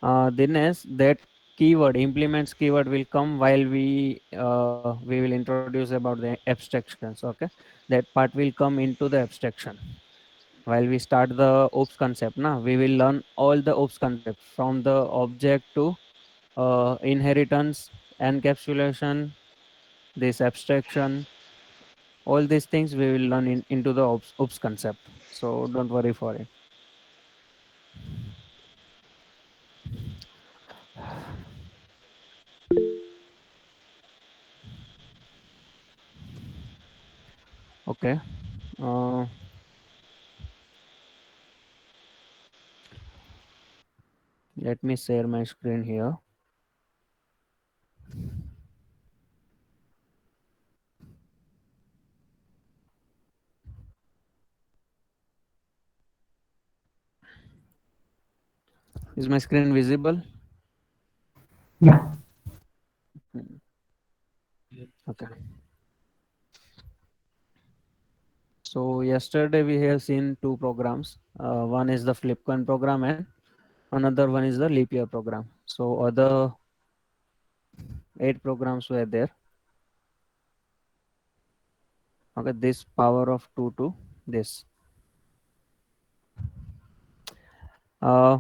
Dinesh, that keyword implements keyword will come while we will introduce about the abstractions. Okay, that part will come into the abstraction while we start the OOPS concept. Now we will learn all the OOPS concept from the object to inheritance, encapsulation, this abstraction, all these things we will learn into the OOPS concept. So don't worry for it. Okay. Uh, Let me share my screen here. Is my screen visible? Yeah. Hmm. Okay. So yesterday we have seen two programs. One is the Flipcoin program and another one is the leap year program. So other 8 programs were there. Okay, this power of two to this. Uh,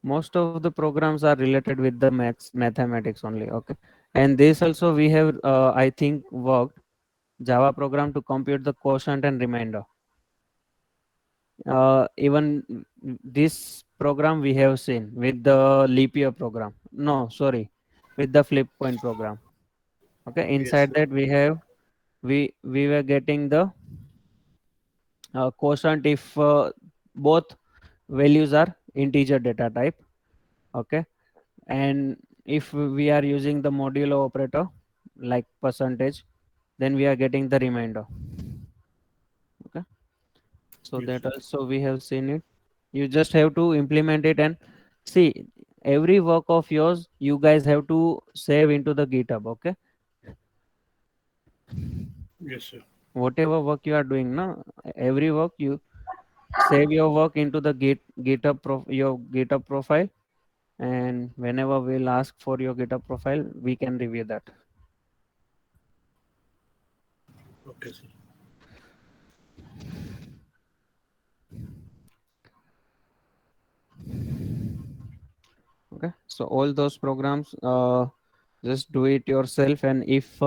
Most of the programs are related with the mathematics only. Okay, and this also we have I think worked Java program to compute the quotient and remainder. Even this program we have seen with the leap year program. No, sorry, with the flip coin program. Okay, Yes, inside sir. that we were getting the quotient if both values are integer data type. Okay, and if we are using the modulo operator like percentage, then we are getting the remainder. Okay, so Yes, that sir. also we have seen it. You just have to implement it and see every work of yours you guys have to save into the GitHub. Okay, Yes, sir. whatever work you are doing now, every work you save your work into the your GitHub profile, and whenever we'll ask for your GitHub profile we can review that. Okay, sir. Okay, so all those programs just do it yourself, and if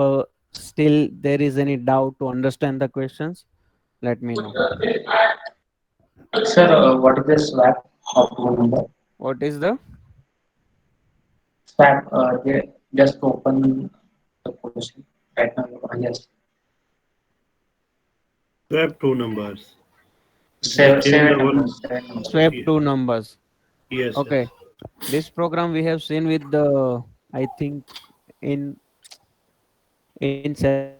still there is any doubt to understand the questions, let me know. Sir, what is the swap of phone number? What is the Swap, just open the question right now. Just Swap two numbers. Just seven, change seven the one. numbers, seven numbers. swap Ye- two numbers? Yes, Okay, yes. this program we have seen with the, I think, in in shell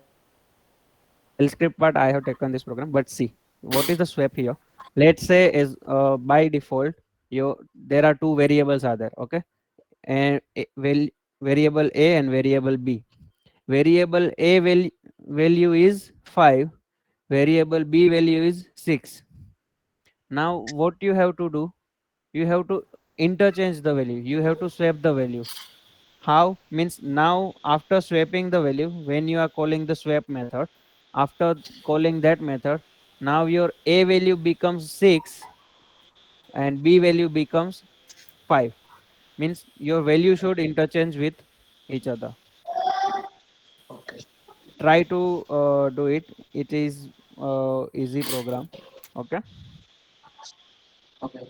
script part I have taken this program. But see, what is the swap here? Let's say is by default there are two variables are there. Okay, and variable a and variable b. Variable a value is 5, variable b value is 6. Now what you have to do, you have to interchange the value, you have to swap the value. How? Means now after swapping the value, when you are calling the swap method, after calling that method, now your a value becomes 6 and b value becomes 5. Means your value should interchange with each other. Okay. Try to do it. It is easy program. Okay, Okay.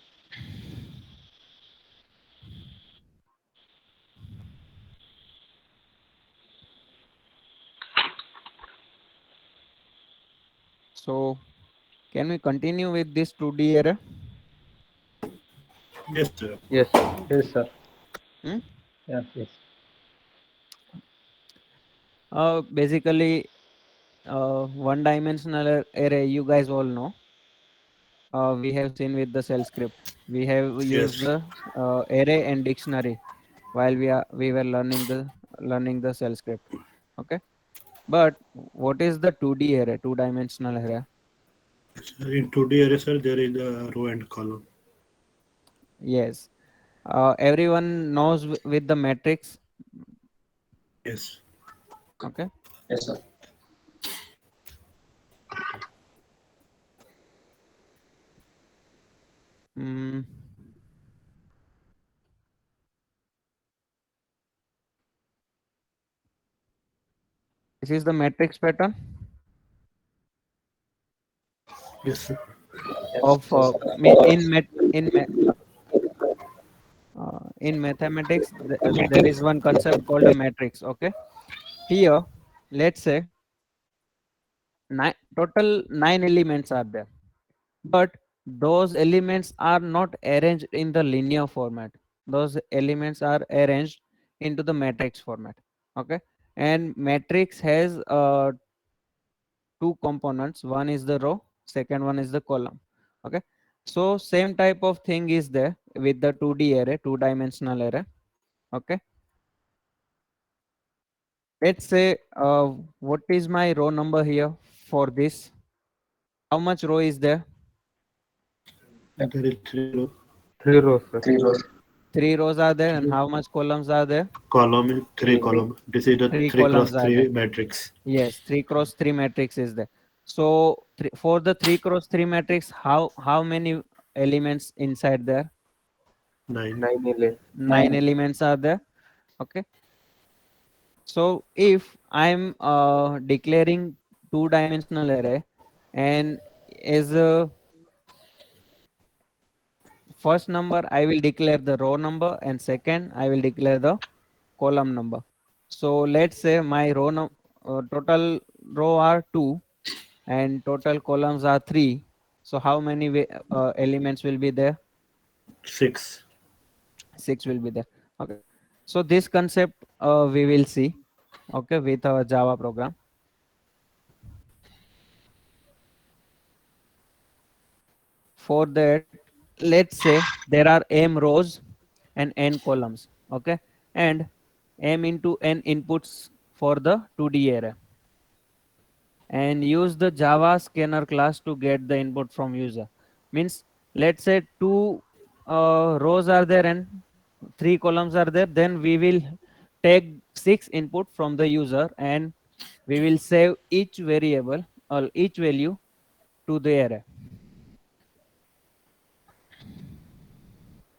so can we continue with this 2D array? Yes, sir. Yes, yes, sir. Hmm? Yes, yes. Basically, one dimensional array you guys all know. We have seen with the shell script. We have used Yes. the array and dictionary while we were learning the shell script. Okay, but what is the 2D array, two dimensional array? In 2D array, sir, there is a row and column. Yes. Everyone knows with the matrix. Yes. Okay. Yes, sir. Mm, this is the matrix pattern Yes, sir. Yes, of yes, in met in mathematics. There is one concept called a matrix. Okay. Here, let's say total 9 elements are there, but those elements are not arranged in the linear format. Those elements are arranged into the matrix format. Okay. And matrix has two components. One is the row, second one is the column. Okay. So same type of thing is there with the 2D array, two-dimensional array. Okay. Let's say what is my row number here for this? How much row is there? There is three row. 3 rows, sir. 3 rows. Three rows are there, and how much columns are there? Column, three Three. column. This is the Three 3 cross columns are there. 3 matrix. Yes, 3 cross 3 matrix is there. So for the 3 cross 3 matrix, how many elements inside there? 9. 9 elements. 9 elements are there. Okay. So if I'm declaring two-dimensional array, and as a first number I will declare the row number, and second I will declare the column number. So let's say my total row are 2 and total columns are 3. So how many elements will be there? 6. 6 will be there. Okay. So this concept we will see, okay, with our Java program. For that, let's say there are m rows and n columns. Okay. And m into n inputs for the 2D array, and use the Java scanner class to get the input from user. Means let's say two rows are there and 3 columns are there, then we will take 6 input from the user, and we will save each variable or each value to the array.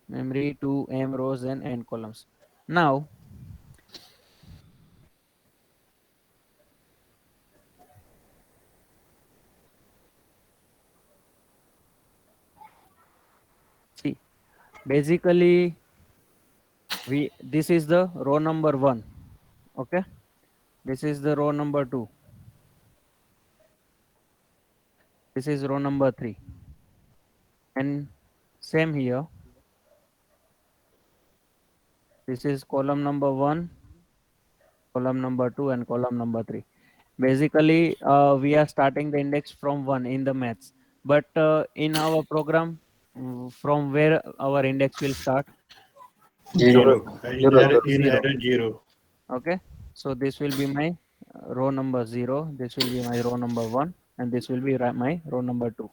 Memory to m rows and n columns. Now see, basically we this is the row number 1. Okay. This is the row number 2. This is row number 3. And same here. This is column number 1, column number 2, and column number 3. Basically, we are starting the index from 1 in the maths. But in our program, from where our index will start? 0. 0. In 0, array, sir. in 0. array 0. Okay. So this will be my row number 0. This will be my row number 1. And this will be my row number 2.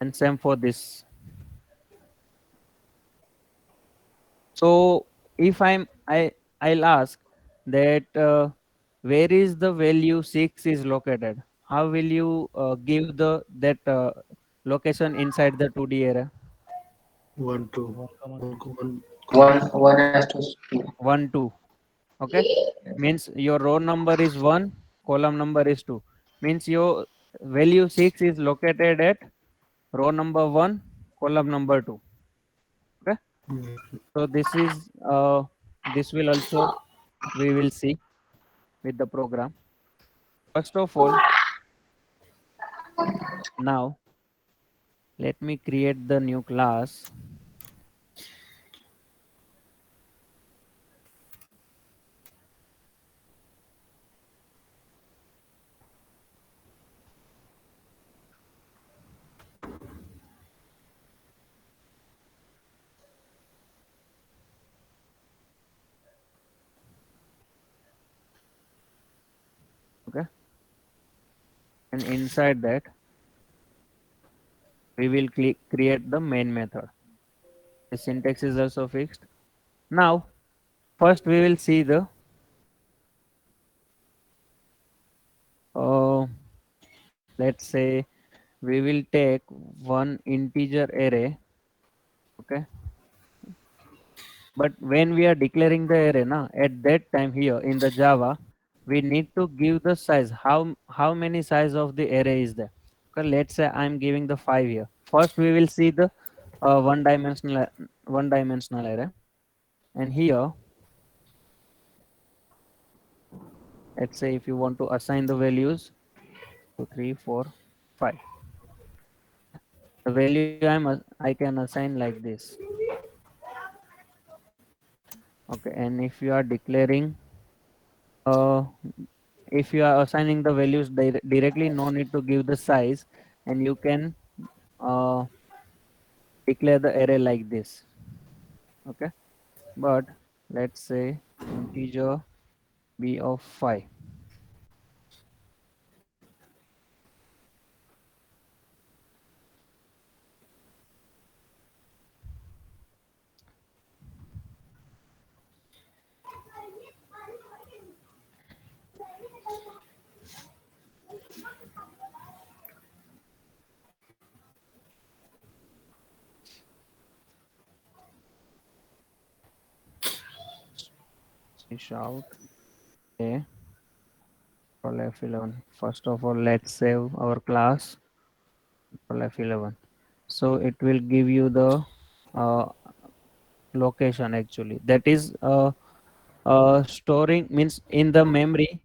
And same for this. So if I'll ask that where is the value 6 is located? How will you give the that location inside the 2D array? 1, 2. 1, 1, 1 has to 2. 1, 2. Okay. Means your row number is 1, column number is 2. Means your value 6 is located at row number 1, column number 2. Okay. So this will also we will see with the program. First of all, now let me create the new class. Okay. And inside that, we will create the main method. The syntax is also fixed. Now, first we will see the uh, let's say we will take one integer array, okay? But when we are declaring the array, na, at that time here in the Java, we need to give the size. How many size of the array is there? Okay, let's say I'm giving the 5 here. First, we will see the one dimensional array, and here, let's say if you want to assign the values 2, 3, 4, 5. The value I can assign like this. Okay, and if you are declaring uh, if you are assigning the values directly, no need to give the size, and you can uh, declare the array like this. Okay, but let's say integer b of 5. Shout a control F11. First of all, let's save our class control F11. So it will give you the uh, location actually. That is storing means in the memory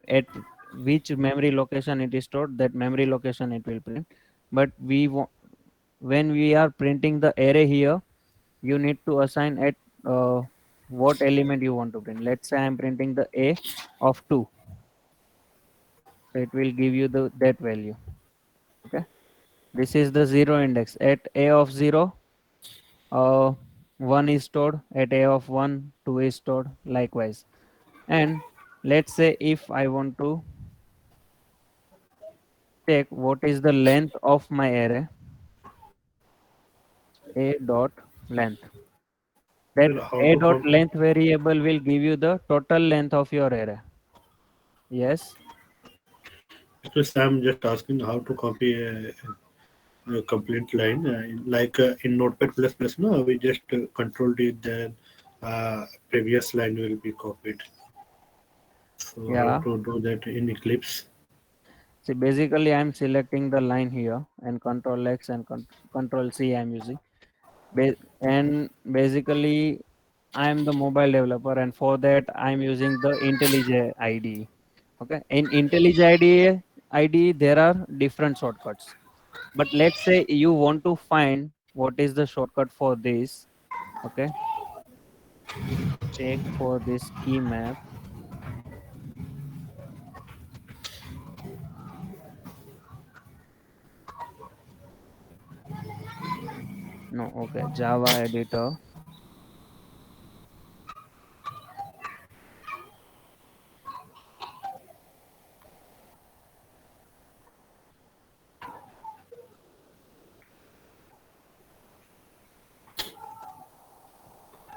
at which memory location it is stored, that memory location it will print. But when we are printing the array here, you need to assign at what element you want to print. Let's say I'm printing the a of 2, so it will give you the that value. Okay, this is the zero index. At a of 0, uh, 1 is stored. At a of 1, 2 is stored, likewise. And let's say if I want to check what is the length of my array, a dot length. That Sir, how a to dot come? length variable will give you the total length of your array. Yes. Mr. Sam just asking how to copy a complete line. Like in Notepad plus plus, no, we just control it, then previous line will be copied. So how Yeah. to do that in Eclipse? See, basically, I'm selecting the line here and Control X and Control C I'm using. And basically, I'm the mobile developer, and for that, I'm using the IntelliJ IDE. Okay. In IntelliJ IDE, there are different shortcuts. But let's say you want to find what is the shortcut for this. Okay. Check for this key map. No, okay. Java editor.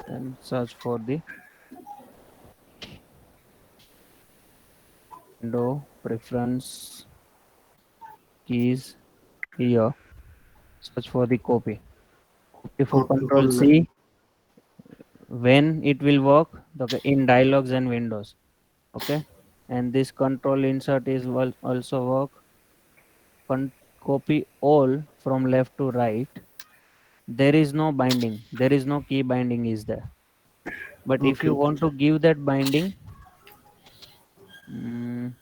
And search for the window preference keys here. Search for the copy. Copy for Copy Control for C. When it will work, okay, in dialogues and windows. Okay. And this control insert is will also work. Copy all from left to right. There is no binding. There is no key binding is there. But if okay, you okay. want to give that binding, mm,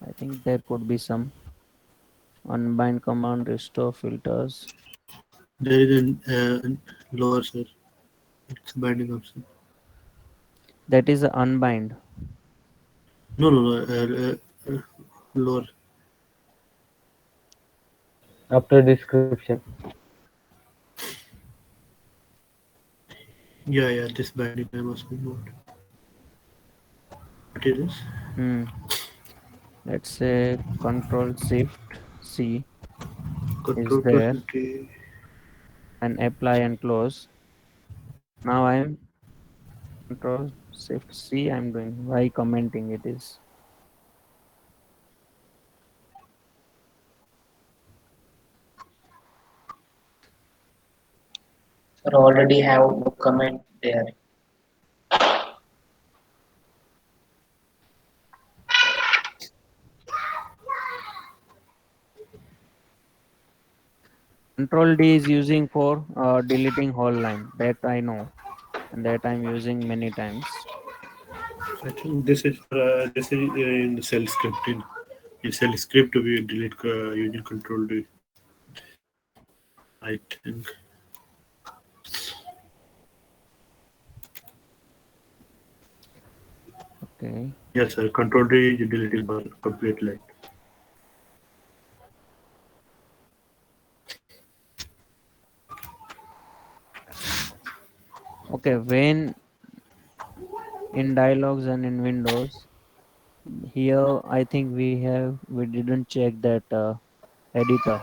I think there could be some unbind command, restore filters. There is a lower sir. It's binding option. That is a unbind. No, no, no. Lower. After description. Yeah, yeah. This binding I'm asking about. What is this? Hmm. Let's say Control Shift C is Control plus there. D. and apply and close. Now I'm Control Shift C. I'm doing why commenting it is. Sir, already have no comment there. Control D is using for deleting whole line. That I know, and that I'm using many times. I think this is for this is in cell scripting. In cell script, we delete using control D. I think. Okay. Yes, sir. Control D is deleting one complete line. Okay. When in dialogues and in Windows, here I think we didn't check that editor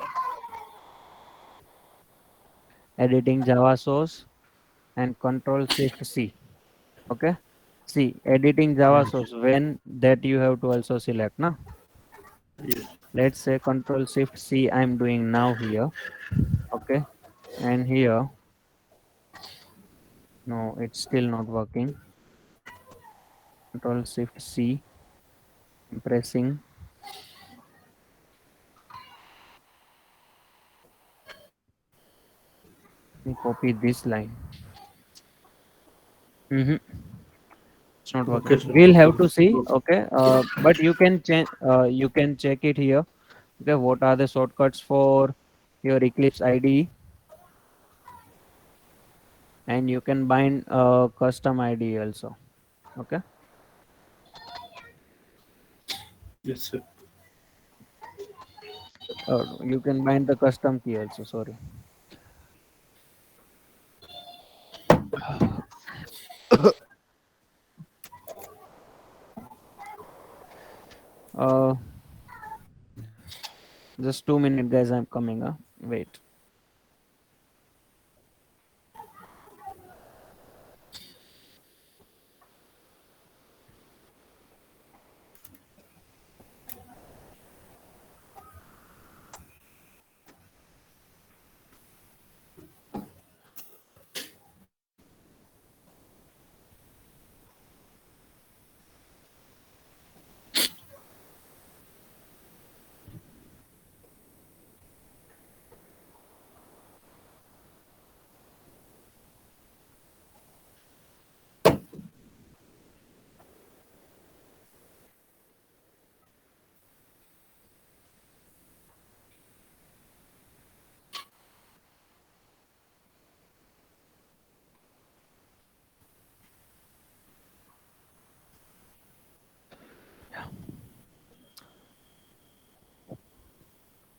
editing Java source and Control Shift C. Okay. See, editing Java Yes. source when that you have to also select. Na? Yes. Let's say Control Shift C I'm doing now here. Okay. And here, no, it's still not working. Control Shift C, I'm pressing. Let me copy this line. Mhm. It's not Okay, working. sir. We'll No have to problem. see. Okay. Okay. But you can change. You can check it here. Okay. What are the shortcuts for your Eclipse IDE? And you can bind custom ID also. Okay. Yes, sir. You can bind the custom key also. Sorry. Uh, just 2 minutes, guys. I'm coming. Wait.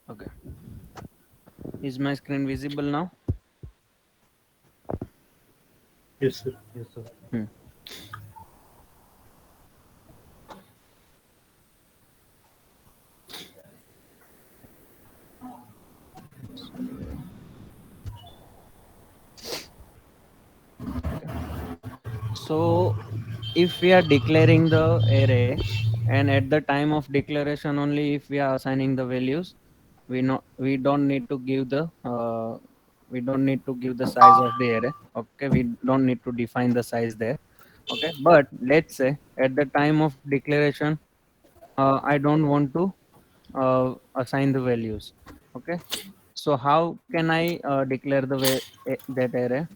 Okay. Is my screen visible now? Yes, sir. Yes, sir. Hmm. Okay. So if we are declaring the array and at the time of declaration only if we are assigning the values, we don't need to give the size of the array. Okay, we don't need to define the size there. Okay, but let's say at the time of declaration, I don't want to assign the values. Okay, so how can I declare that array?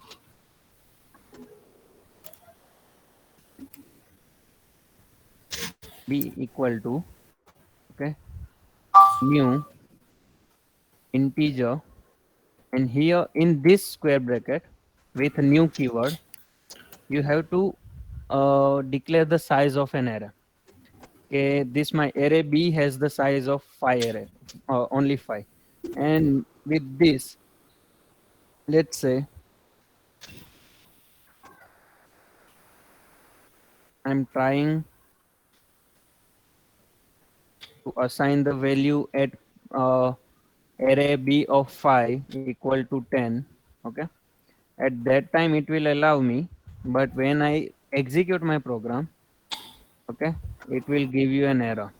Be equal to, okay, new integer, and here in this square bracket with new keyword you have to declare the size of an array. Okay, this my array B has the size of 5 array, only 5. And with this, let's say I'm trying to assign the value at uh, array B of 5 equal to 10. Okay, at that time it will allow me, but when I execute my program, okay, it will give you an error.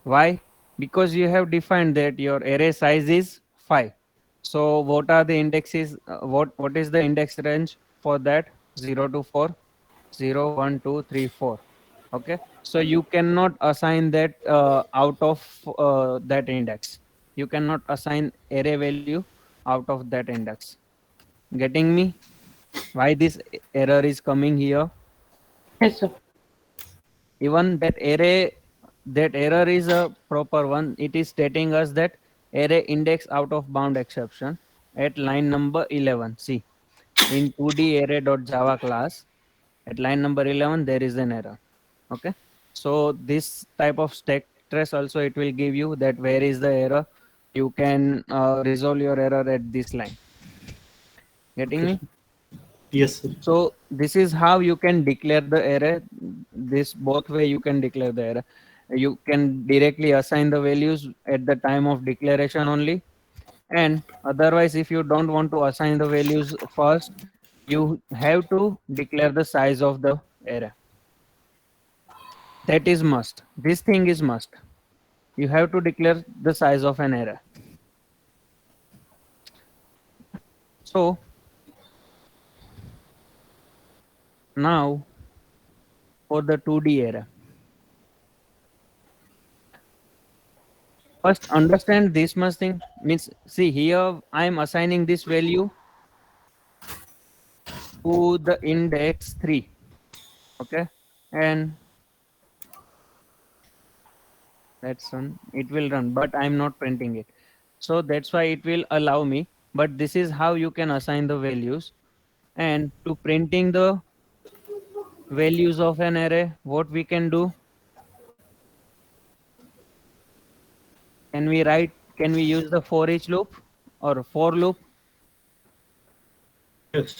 Why? Because you have defined that your array size is 5. So what are the indexes? What is the index range for that? 0 to 4, 0, 1, 2, 3, 4. Okay. So you cannot assign that out of that index. You cannot assign array value out of that index. Getting me? Why this error is coming here? Yes, sir. Even that error is a proper one. It is stating us that array index out of bound exception at line number 11. See, in 2D array.java class at line number 11 there is an error. Okay, so this type of stack trace also it will give you that where is the error. You can resolve your error at this line. Getting me? Yes, sir. So this is how you can declare the array. This both way you can declare the array. You can directly assign the values at the time of declaration only, and otherwise if you don't want to assign the values first, you have to declare the size of the array. That is must. This thing is must. You have to declare the size of an array. So now for the 2D array. First understand this much thing means, see here I am assigning this value to the index 3. Okay, and that's one, it will run, but I'm not printing it, so that's why it will allow me. But this is how you can assign the values. And to printing the values of an array, what we can do, can we use the for each loop or for loop? Yes.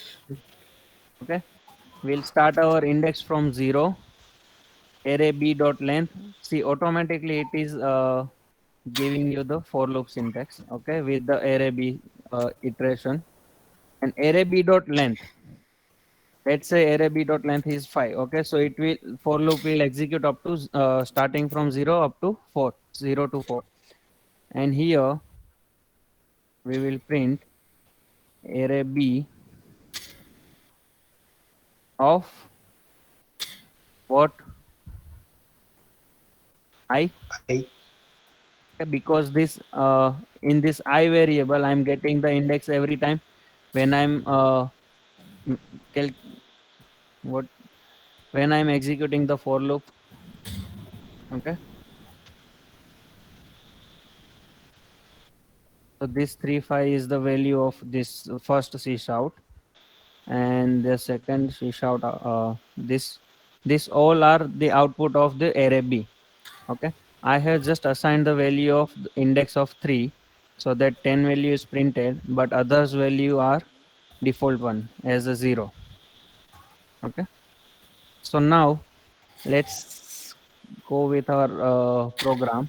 Okay, we'll start our index from 0, array b dot length. See, automatically it is giving you the for loop syntax, okay, with the array b iteration. And array b dot length, let's say array b dot length is 5. Okay, so it will, for loop will execute up to starting from 0 up to 4, 0 to 4. And here we will print array b of what? I. I. Because this in this I variable I'm getting the index every time when I'm m- what, when I'm executing the for loop. Okay, so this 3 5 is the value of this first C shout, and the second C shout, this all are the output of the array b. Okay, I have just assigned the value of the index of 3, so that 10 value is printed, but others value are default one as a 0. Okay, so now let's go with our program.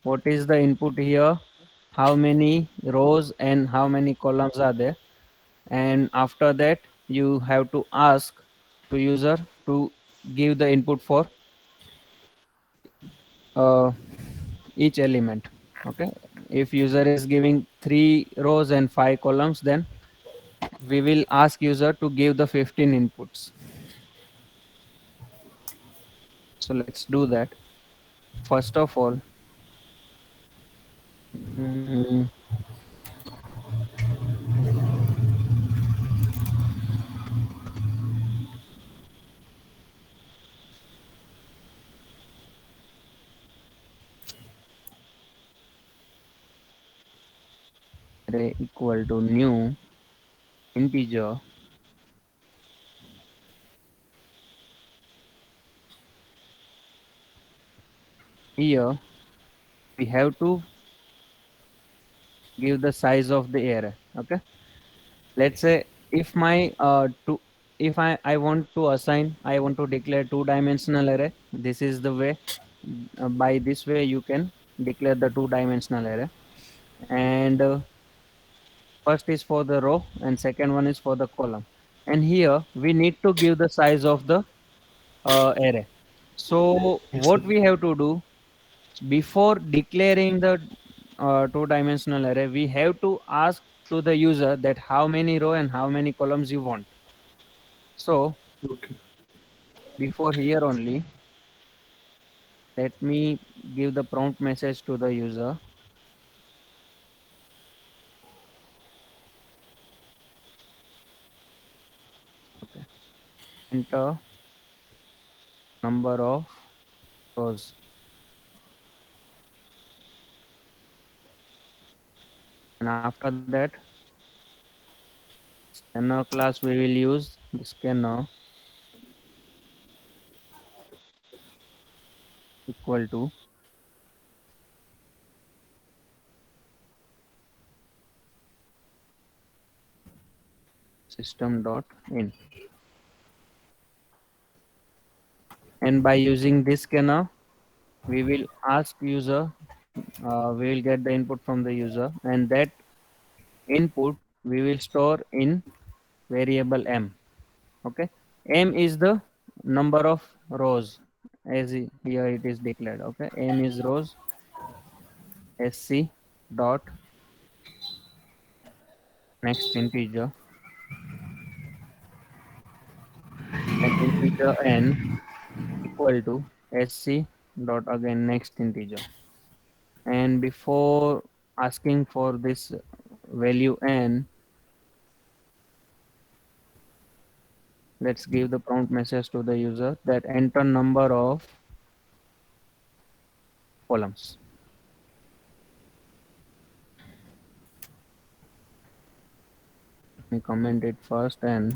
What is the input here? How many rows and how many columns are there? And after that you have to ask to user to give the input for uh, each element. Okay, if user is giving 3 rows and 5 columns, then we will ask user to give the 15 inputs. So let's do that. First of all, mm, array equal to new integer. Here we have to give the size of the array. Okay, let's say if my if I want to assign, I want to declare two-dimensional array. This is the way, by this way you can declare the two-dimensional array. And first is for the row and second one is for the column. And here we need to give the size of the array. So Yes, sir. what we have to do before declaring the two-dimensional array, we have to ask to the user that how many row and how many columns you want. So Okay. before here only, let me give the prompt message to the user. Okay. Enter number of rows. And after that, scanner class we will use the scanner equal to system dot in. And by using this scanner, we will ask user, we will get the input from the user, and that input we will store in variable m. Okay, m is the number of rows, as here it is declared. Okay, m is rows, sc dot next integer, and integer n equal to sc dot again next integer. And before asking for this value n, let's give the prompt message to the user that enter number of columns. Let me comment it first and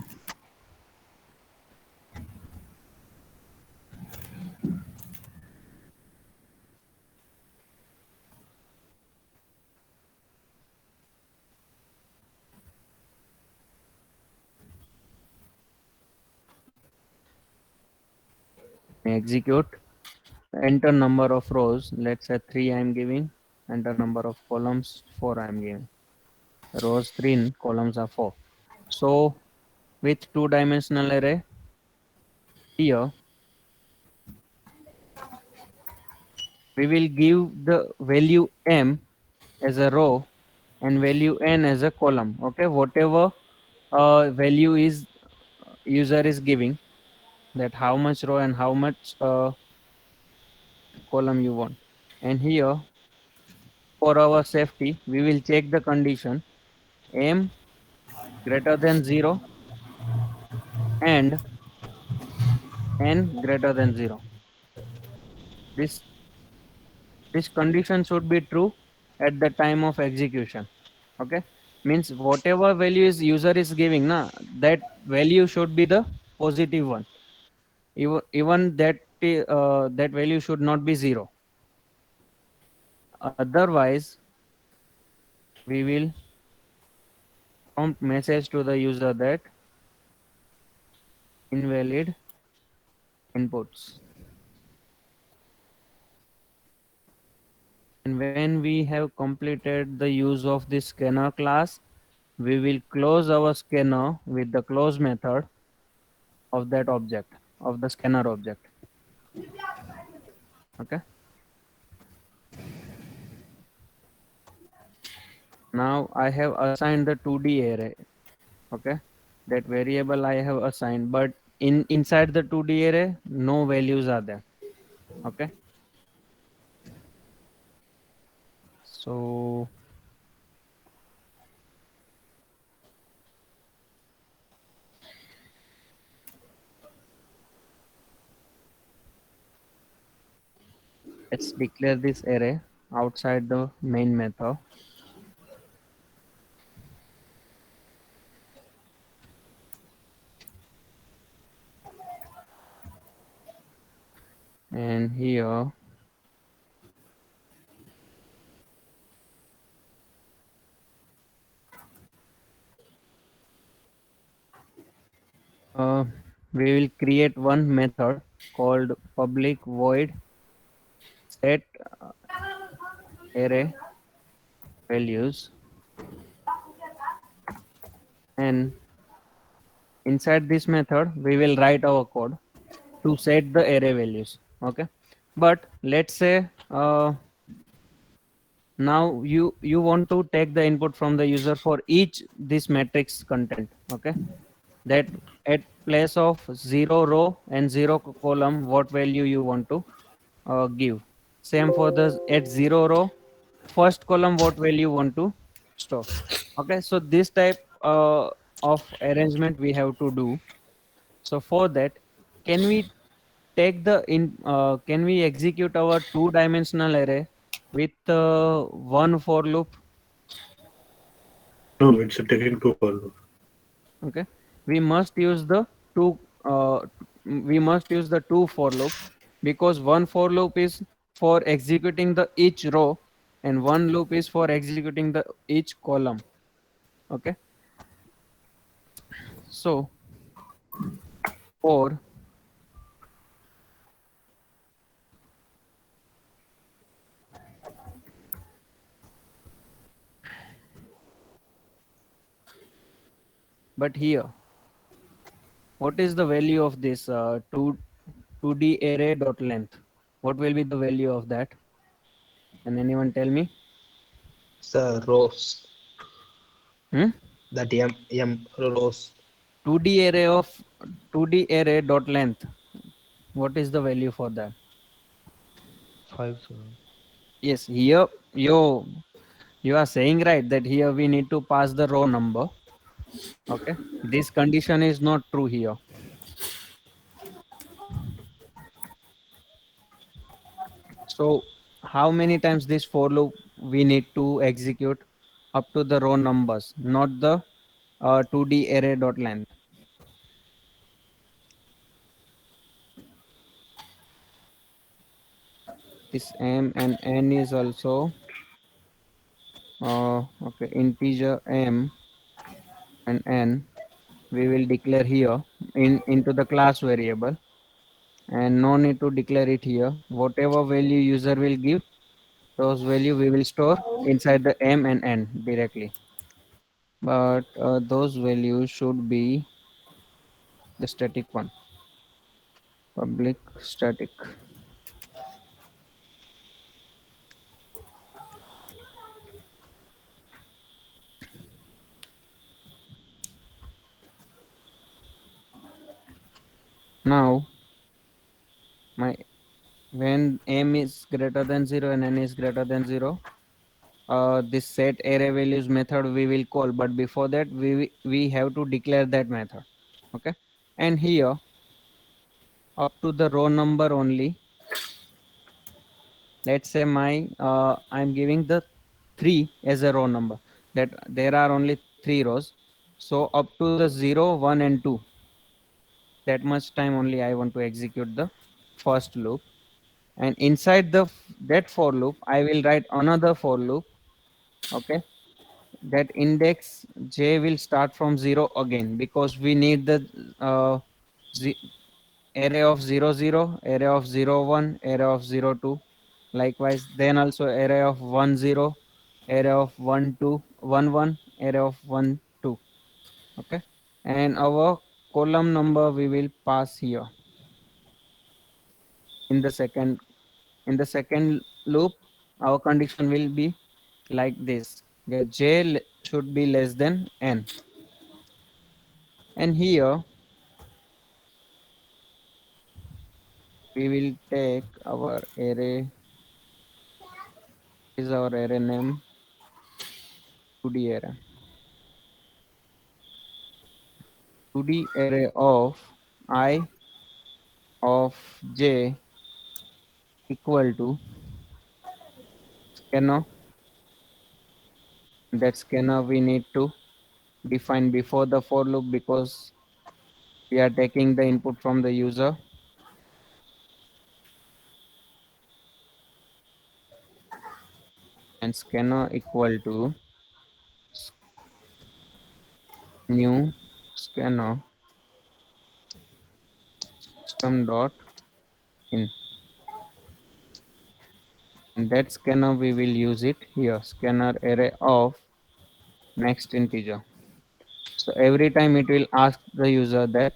execute. Enter number of rows. Let's say 3 I am giving. Enter number of columns 4 I am giving. Rows 3, columns are 4. So with two-dimensional array here, we will give the value m as a row and value n as a column. Okay, whatever value is user is giving, that how much row and how much column you want. And here for our safety we will check the condition m greater than 0 and n greater than 0. This this condition should be true at the time of execution. Okay, means whatever value is user is giving na, that value should be the positive one. Even that that value should not be 0. Otherwise we will prompt message to the user that invalid inputs. And when we have completed the use of this scanner class, we will close our scanner with the close method of that object, of the scanner object. Okay. Now I have assigned the 2D array. Okay. That variable I have assigned, but inside the 2D array, no values are there. Okay. So let's declare this array outside the main method. And here uh, we will create one method called public void set array values, and inside this method we will write our code to set the array values. Okay, but let's say now you want to take the input from the user for each this matrix content. Okay, that at place of 0 row and 0 column what value you want to give. Same for the at 0 row first column what value you want to store. Okay, so this type of arrangement we have to do. So for that, can we take the in can we execute our two-dimensional array with one for loop? No, it's taking two for loop. Okay, we must use the two we must use the two for loop, because one for loop is for executing the each row and one loop is for executing the each column. Okay, so for but here what is the value of this 2d array dot length? What will be the value of that? Can anyone tell me? Sir, rows. Hmm? That M rows. 2d array of 2d array dot length. What is the value for that? 5, sir. Yes, here you are saying right that here we need to pass the row number. Okay, this condition is not true here. So how many times this for loop we need to execute up to the row numbers, not the 2d array dot length. This m and n is also okay, integer m and n we will declare here into the class variable, and no need to declare it here. Whatever value user will give, those value we will store inside the m and n directly. But those values should be the static one, public static. Now my when m is greater than 0 and n is greater than 0, this set array values method we will call, but before that we have to declare that method. Okay, and here up to the row number only, let's say my I'm giving the 3 as a row number, that there are only 3 rows, so up to the 0 1 and 2, that much time only I want to execute the first loop, and inside the that for loop I will write another for loop. Okay, that index j will start from 0 again, because we need the uh, array of 0 0, array of 0 1, array of 0 2. Likewise, then also array of 1 0, array of 1 2 1 1, array of 1 2. Okay, and our column number we will pass here in the second loop. Our condition will be like this: that should be less than n, and here we will take our array, is our array name 2d array, 2d array of I of j equal to scanner. That scanner we need to define before the for loop, because we are taking the input from the user. And scanner equal to new scanner system dot in and that scanner we will use it here, scanner array of next integer. So every time it will ask the user that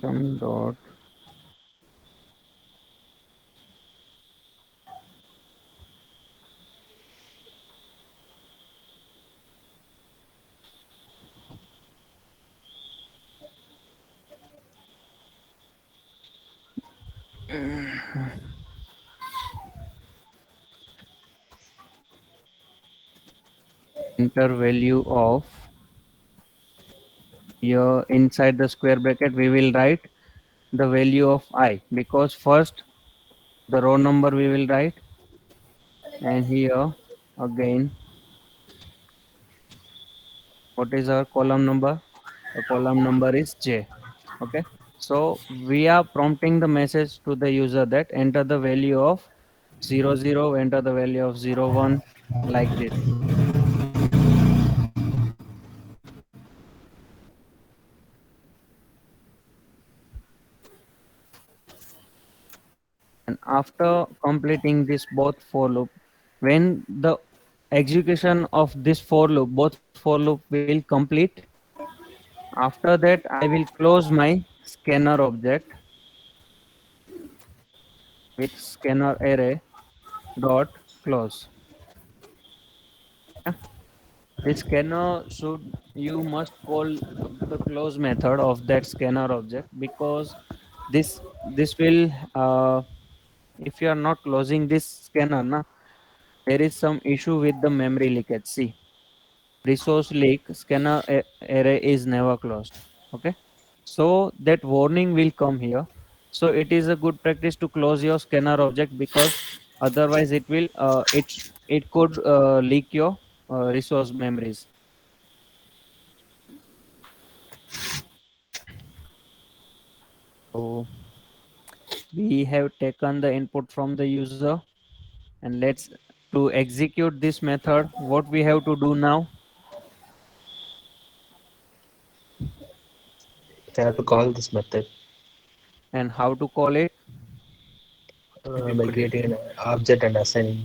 system dot enter value of, here inside the square bracket we will write the value of I, because first the row number we will write, and here again what is our column number? The column number is J. Okay. So we are prompting the message to the user that enter the value of 00, enter the value of 01, like this. And after completing this both for loop, when the execution of this for loop, both for loop will complete, after that I will close my scanner object with scanner array dot close. Yeah. This scanner should, you must call the close method of that scanner object, because this will if you are not closing this scanner na, there is some issue with the memory leakage. See, resource leak, scanner array is never closed. Okay, so that warning will come here. So it is a good practice to close your scanner object, because otherwise it will it could leak your resource memories. So we have taken the input from the user, and let's, to execute this method, what we have to do now, You have to call this method and how to call it. by creating an object and assigning.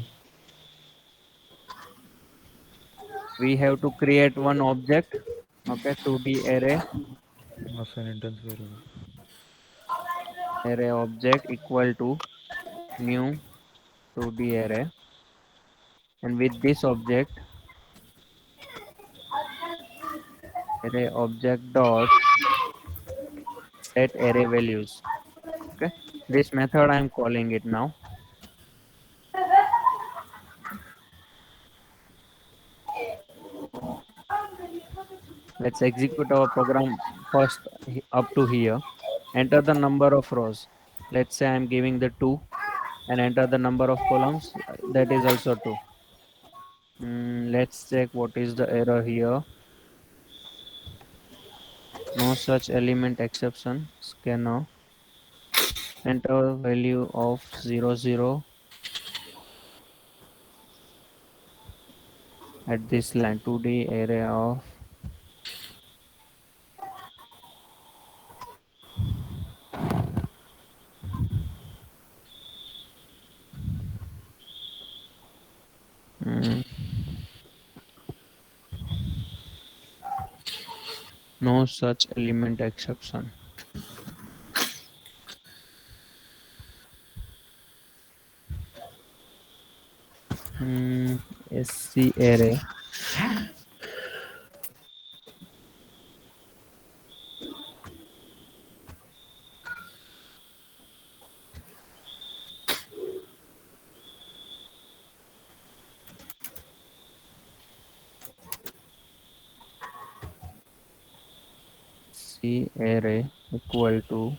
We have to create one object. Okay, 2D array, Assign instance variable. array object equal to new 2D array, and with this object, array object dot set array values. Okay, this method I am calling it now. Let's execute our program first up to here. Enter the number of rows. Let's say I'm giving the 2, and enter the number of columns. That is also 2. Let's check what is the error here. No such element exception. Scanner. Enter value of 00 at this line. 2D array of mm, no such element exception. SC array. C array equal to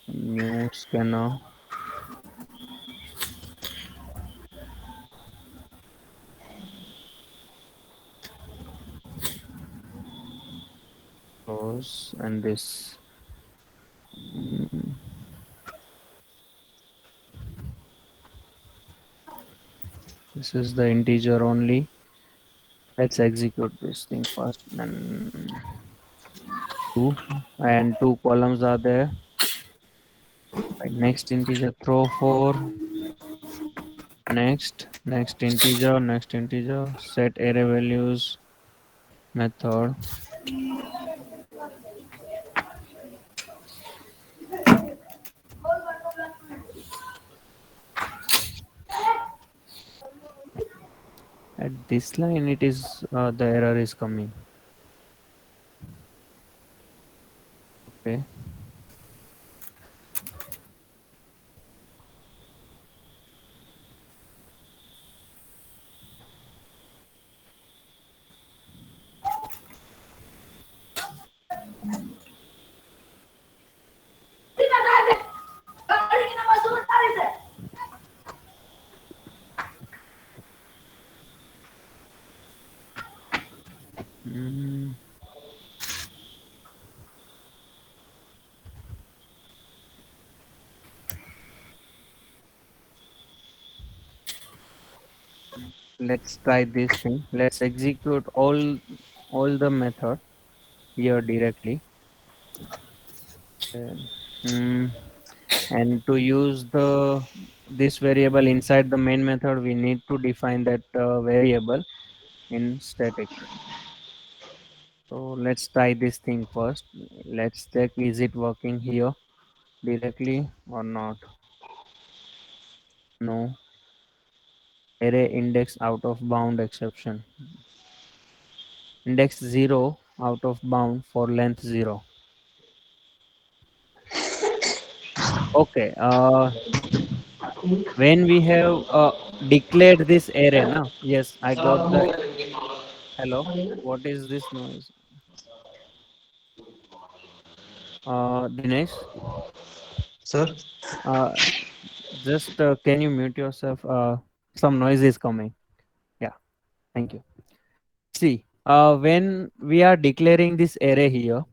new scanner rows and this. Mm, This is the integer only. Let's execute this thing first. And two and two columns are there. Right, next integer throw 4. Next integer, set array values method. At this line, it is the error is coming. Okay. Mm, let's try this thing. Let's execute all the method here directly. And, mm, and to use the this variable inside the main method, we need to define that variable in static. So let's try this thing first. Let's check is it working here directly or not. No. Array index out of bound exception. Index 0 out of bound for length 0. Okay. When we have declared this array, now yes, I got the. Hello. What is this noise? Dinesh. Sir, Uh, just can you mute yourself? Some noise is coming. Yeah. Thank you. See, when we are declaring this array here,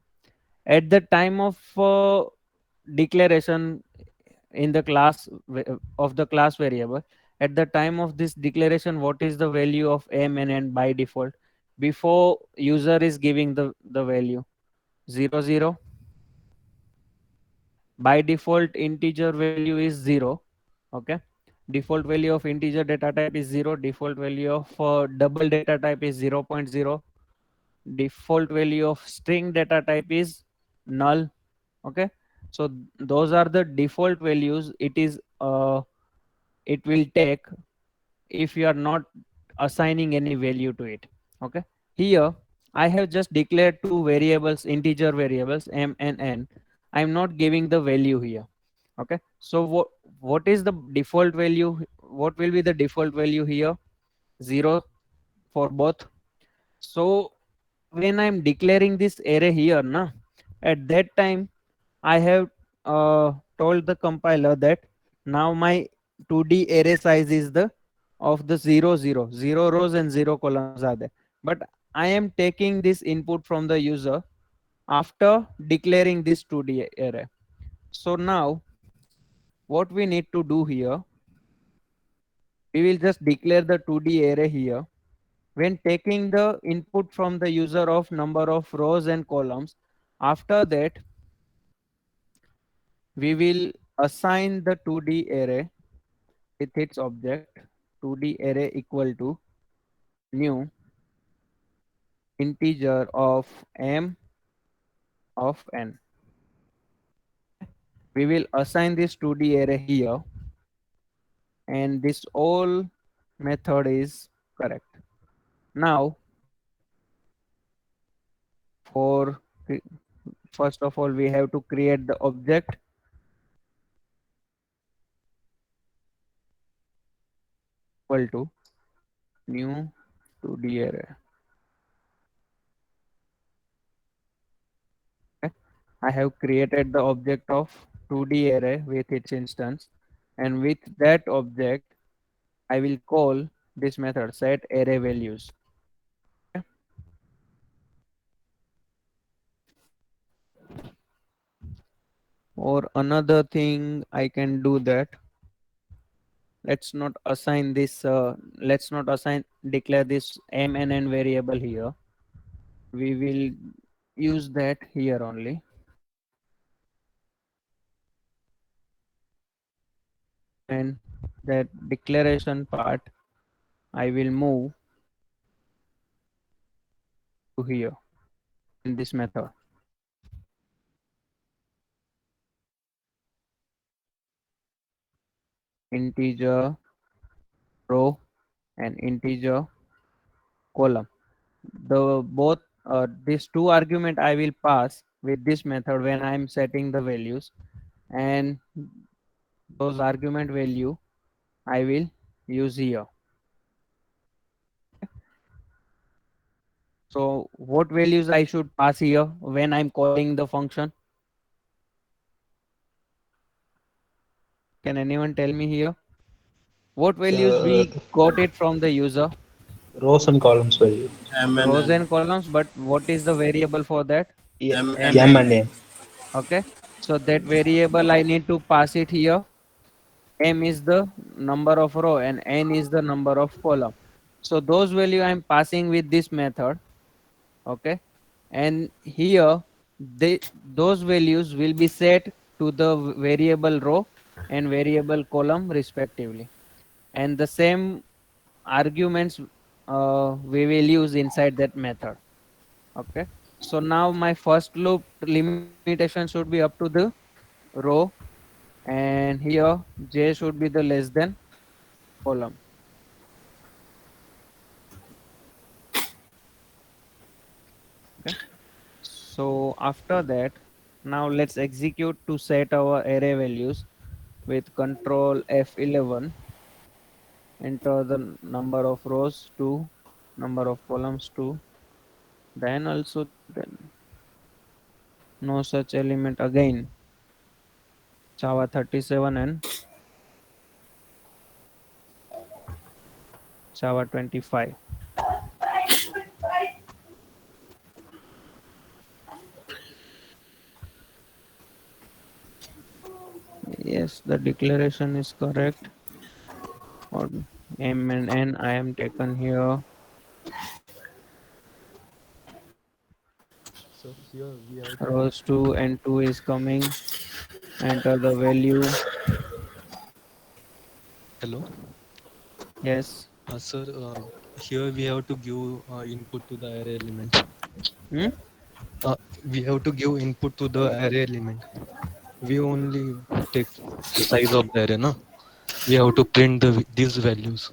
at the time of declaration in the class of the class variable, at the time of this declaration, what is the value of m and n by default before user is giving the value 0 0. By default integer value is 0. Okay, default value of integer data type is 0. Default value of double data type is 0 0.0. Default value of string data type is null. Okay, so those are the default values. It will take if you are not assigning any value to it. Okay, here I have just declared two variables, integer variables m and n. I'm not giving the value here. Okay, so what is the default value? What will be the default value here? 0 for both. So when I'm declaring this array here, na, at that time I have told the compiler that now my 2D array size is the of the 0 rows and 0 columns are there. But I am taking this input from the user after declaring this 2D array. So now what we need to do here, we will just declare the 2D array here. When taking the input from the user of number of rows and columns, after that we will assign the 2D array with its object 2D array equal to new integer of m of n. We will assign this 2D array here, and this all method is correct. Now for first of all we have to create the object equal to new 2D array. Okay. I have created the object of 2D array with its instance, and with that object I will call this method set array values. Okay. Or another thing I can do that, let's not assign this let's not assign declare this m and n variable here. We will use that here only. And that declaration part I will move to here in this method. Integer row and integer column. The both these two argument I will pass with this method when I am setting the values, and those argument value I will use here. So what values I should pass here when I'm calling the function? Can anyone tell me here? What values The we got it from the user? rows and columns value. Rows MNN. and columns, but what is the variable for that? Yeah, M M and and n. N. Okay. So that variable I need to pass it here. M is the number of row and n is the number of column. So those value I'm passing with this method. Okay. And here those values will be set to the variable row and variable column respectively. And the same arguments we will use inside that method. Okay. So now my first loop limitation should be up to the row, and here j should be the less than column. Okay. So after that, now let's execute to set our array values with control F11. Enter the number of rows 2, number of columns 2. Then also then no such element again. Java 37 and Java 25. Yes, the declaration is correct. Or m and n I am taken here. So here we have to Rows 2 and 2 is coming. Enter the value. Hello, Yes. sir. Here we have to give input to the array element. Hmm? We have to give input to the array element. We only take the size of the array, no? We have to print these values.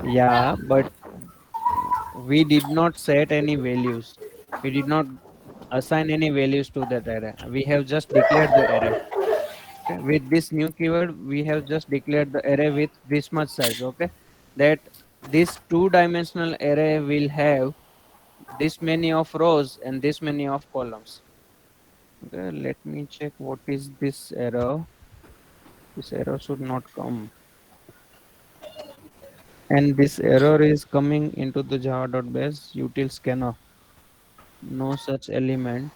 Yeah, but we did not set any values. We did not assign any values to that array. We have just declared the array. Okay. With this new keyword, we have just declared the array with this much size. Okay. That this two-dimensional array will have this many of rows and this many of columns. Okay. Let me check what is this error. This error should not come. And this error is coming into the java.base util scanner. No such element.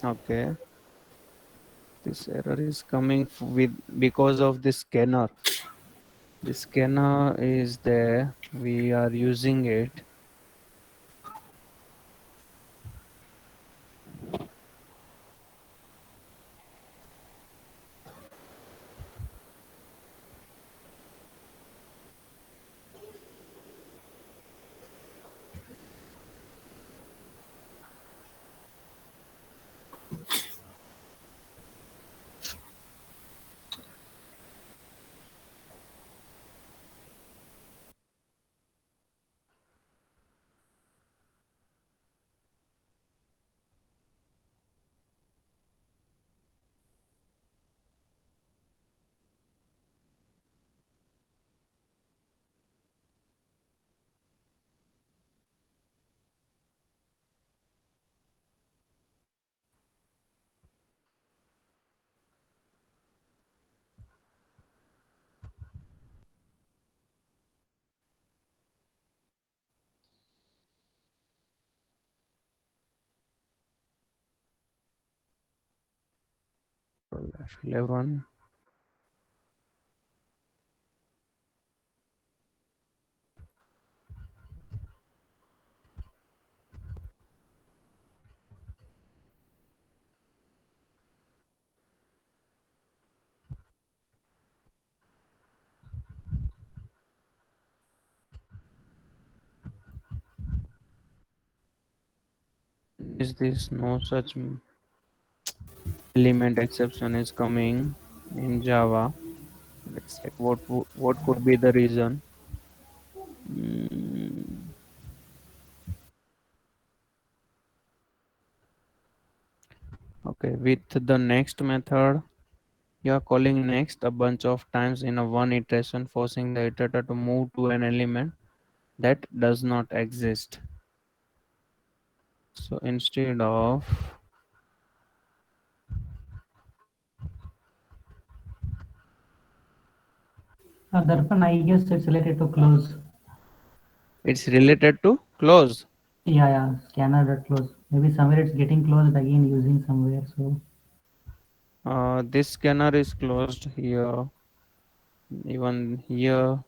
Okay. This error is coming with because of this scanner. The scanner is there. We are using it. 11. Is this no such element exception is coming in Java? Let's check what could be the reason. Mm, okay, with the next method, you are calling next a bunch of times in a one iteration, forcing the iterator to move to an element that does not exist. So instead of Darpan, I guess it's related to close. it's related to close. Yeah, yeah, scanner dot close. Maybe somewhere it's getting closed again using somewhere. So This scanner is closed here, even here.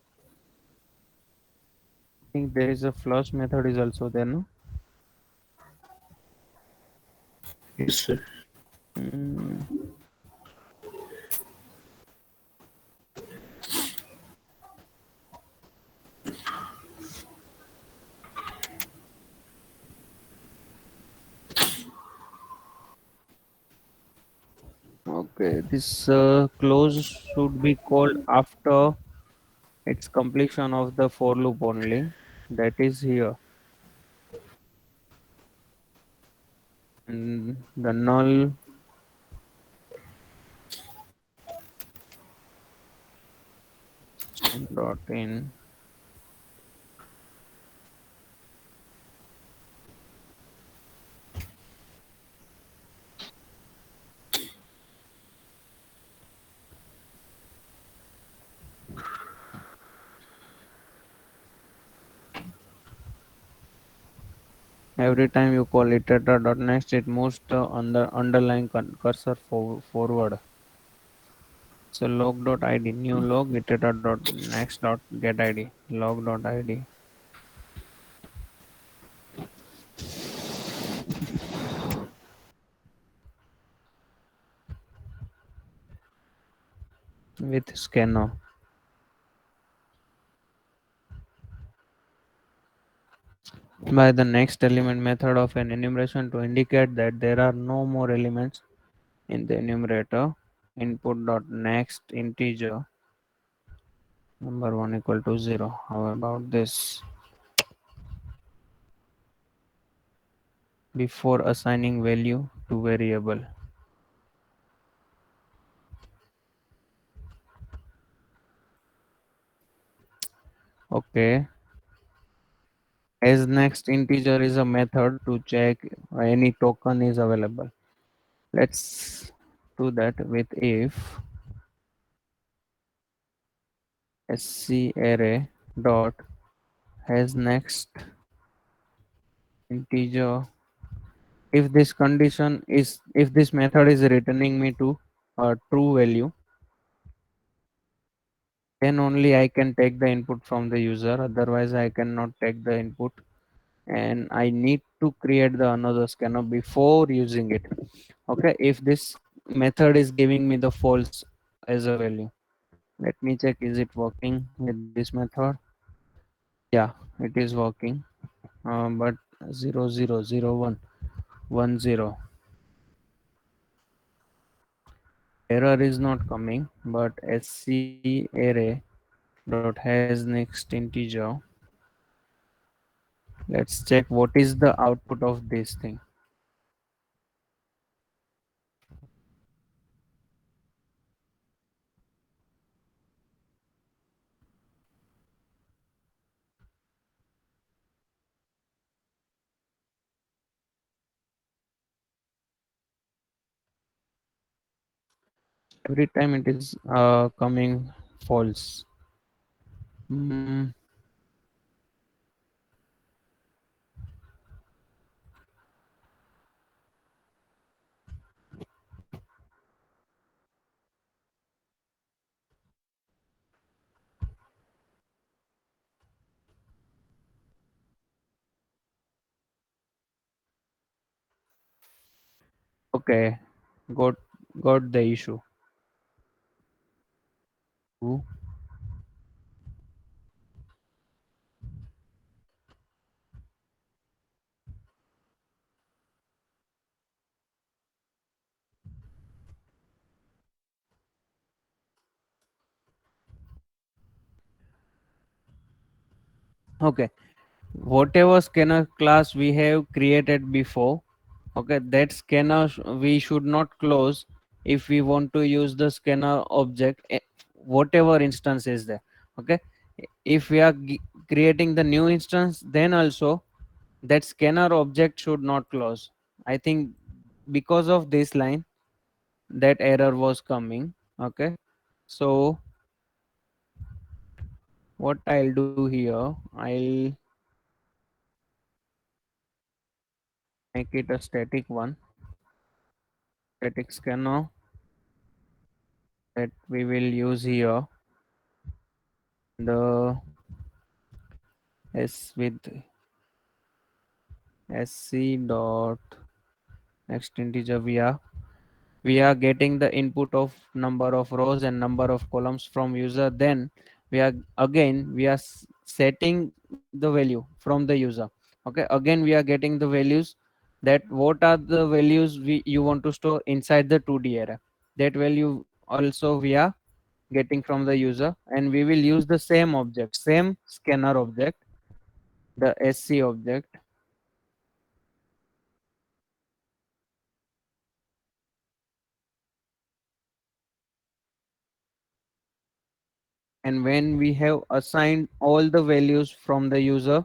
I think there is a flush method is also there, no? Yes. Mm, okay, this close should be called after its completion of the for loop only. That is here. And the null system dot in. Every time you call iterator dot next, it moves the underlying cursor forward. So log dot id new log iterator dot next dot get id log dot id with scanner. By the next element method of an enumeration to indicate that there are no more elements in the enumerator. Input dot next integer number one equal to 0. How about this? Before assigning value to variable. Okay. As next integer is a method to check any token is available. Let's do that with if sc array dot has next integer. If this condition is if this method is returning me to a true value, then only I can take the input from the user. Otherwise, I cannot take the input, and I need to create the another scanner before using it. Okay, if this method is giving me the false as a value, let me check is it working with this method. Yeah, it is working, but 000110 error is not coming, but sc array dot has next integer. Let's check what is the output of this thing. Every time it is coming false. Mm, Okay, got got the issue. Ooh. Okay, whatever scanner class we have created before, okay, that scanner we should not close if we want to use the scanner object, whatever instance is there. Okay, if we are creating the new instance, then also that scanner object should not close. I think because of this line that error was coming. Okay, so what I'll do here, I'll make it a static one, static scanner that we will use here. The s with sc dot next integer, we are getting the input of number of rows and number of columns from user. Then we are setting the value from the user. Okay, again we are getting the values, that what are the values you want to store inside the 2D array. That value also we are getting from the user, and we will use the same object, same scanner object, the sc object. And when we have assigned all the values from the user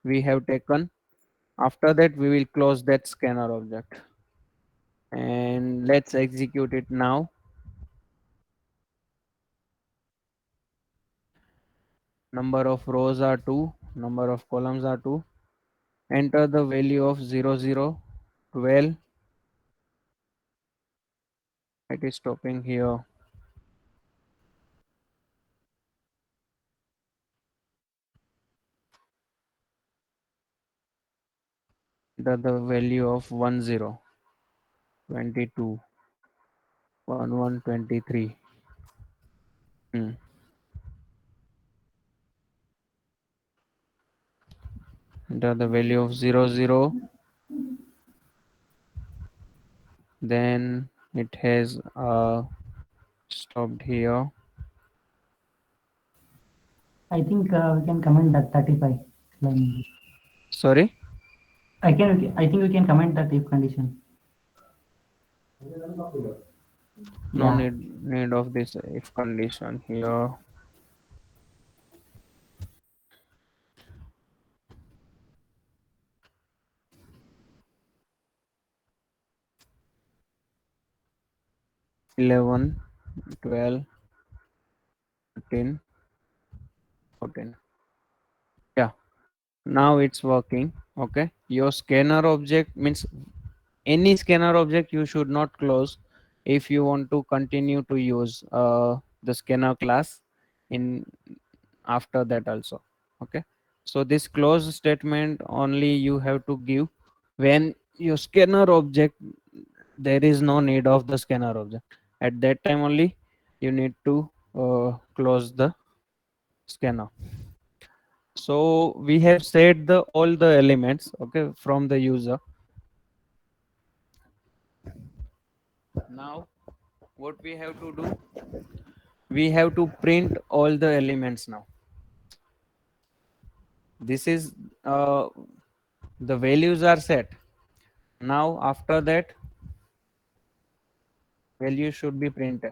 we have taken, after that we will close that scanner object, and let's execute it now. Number of rows are 2, number of columns are 2. Enter the value of 0012. It is stopping here. Enter the value of 10, 22, 11, 23. Hmm. Enter the value of 00. Then it has stopped here. I think we can comment that 35 line. Sorry, I think we can comment that if condition. no Yeah. need of this if condition here. 11, 12, 13, 14. Yeah, now it's working. Okay, your scanner object means any scanner object you should not close if you want to continue to use the scanner class in after that also. Okay, so this close statement only you have to give when your scanner object, there is no need of the scanner object. At that time only you need to close the scanner. So we have set the all the elements, okay, from the user. Now what we have to do, we have to print all the elements now. This is the values are set. Now after that value should be printed.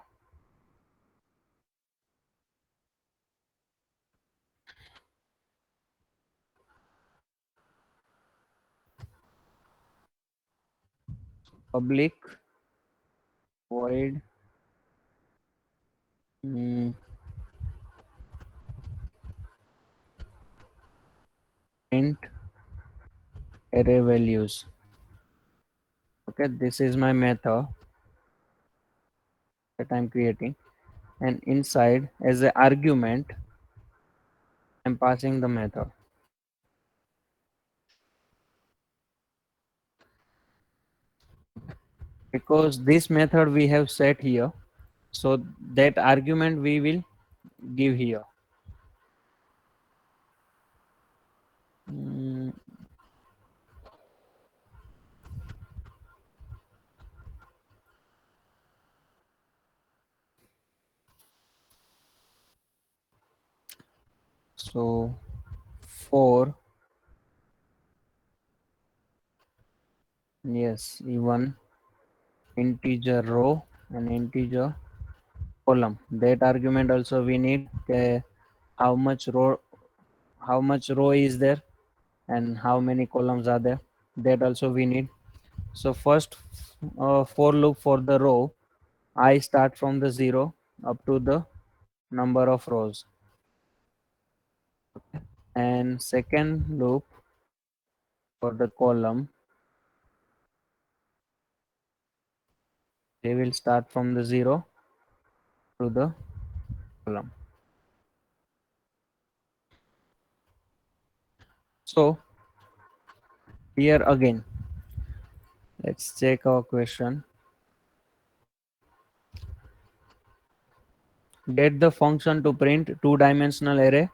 Public void mm, print array values. Okay, this is my method that I'm creating, and inside as an argument I'm passing the method. because this method we have set here, so that argument we will give here. Mm, so for yes, even integer row and integer column, that argument also we need how much row is there and how many columns are there, that also we need. So first, for loop for the row, I start from the 0 up to the number of rows, and second loop for the column, they will start from the 0 to the column. So here again, let's check our question. Get the function to print two-dimensional array.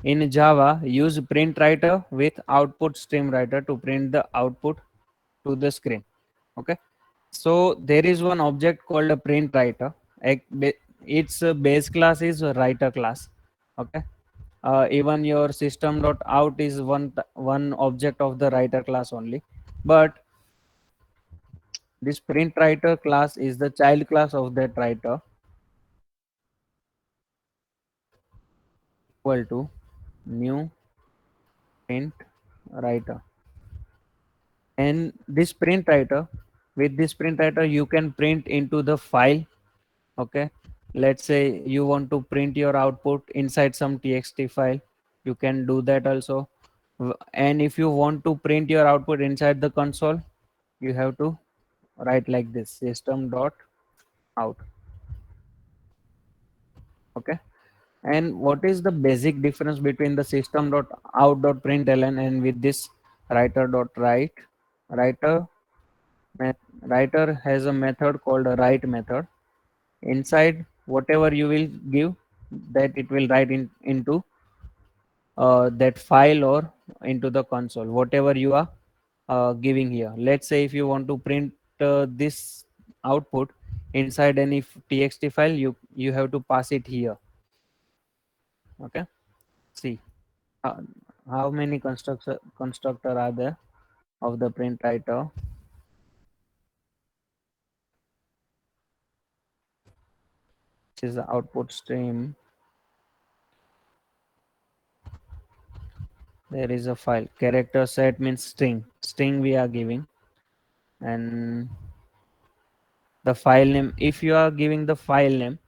In Java, use print writer with output stream writer to print the output to the screen. Okay, so there is one object called a print writer. Its base class is a writer class. Okay, even your system.out is one object of the writer class only, but this print writer class is the child class of that writer, equal to new print writer. And this print writer, with this print writer you can print into the file. Okay, let's say you want to print your output inside some txt file, you can do that also. And if you want to print your output inside the console, you have to write like this, system dot out. Okay, and what is the basic difference between the system dot out dot println and with this writer dot write? Writer has a method called a write method. Inside whatever you will give, that it will write into that file or into the console, whatever you are giving here. Let's say if you want to print this output inside any txt file, you have to pass it here. Okay, see uh, how many constructor are there of the print writer. This is the output stream. There is a file, character set means string we are giving, and the file name, if you are giving the file name,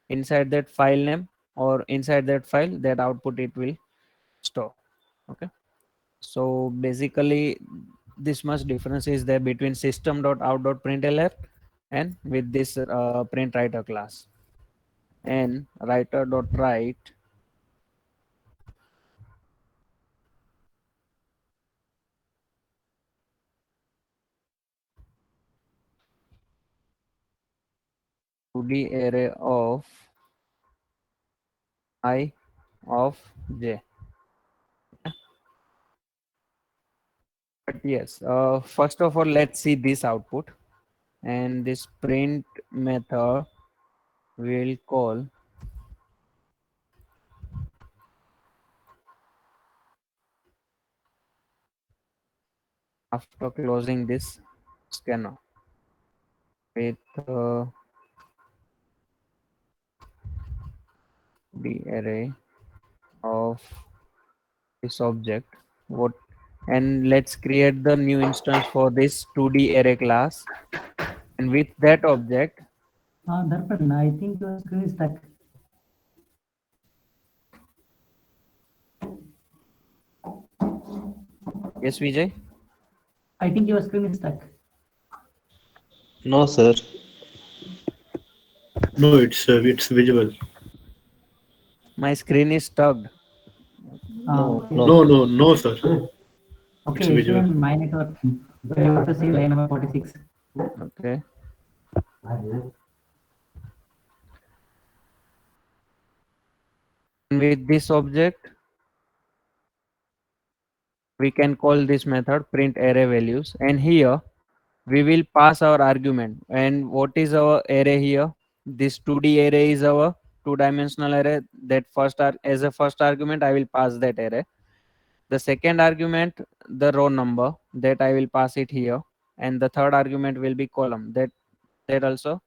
inside that file name or inside that file, that output it will store. Okay, so basically this much difference is there between system.out.println and with this print writer class. And writer.write,2D array of I of j. But yes, first of all, let's see this output, and this print method will call after closing this scanner with the array of this object. What, and let's create the new instance for this 2D array class, and with that object, Darpan, I think your screen is stuck. yes Vijay, I think your screen is stuck. No, sir. No, it's visible. my screen is stuck. Okay. No, sir. Okay, visual. even my network. We have to see line number 46. Okay, With this object, we can call this method print array values, and here we will pass our argument. And what is our array here? This 2D array is our two-dimensional array. That as a first argument, I will pass that array. The second argument, the row number, that I will pass it here, and the third argument will be column. That also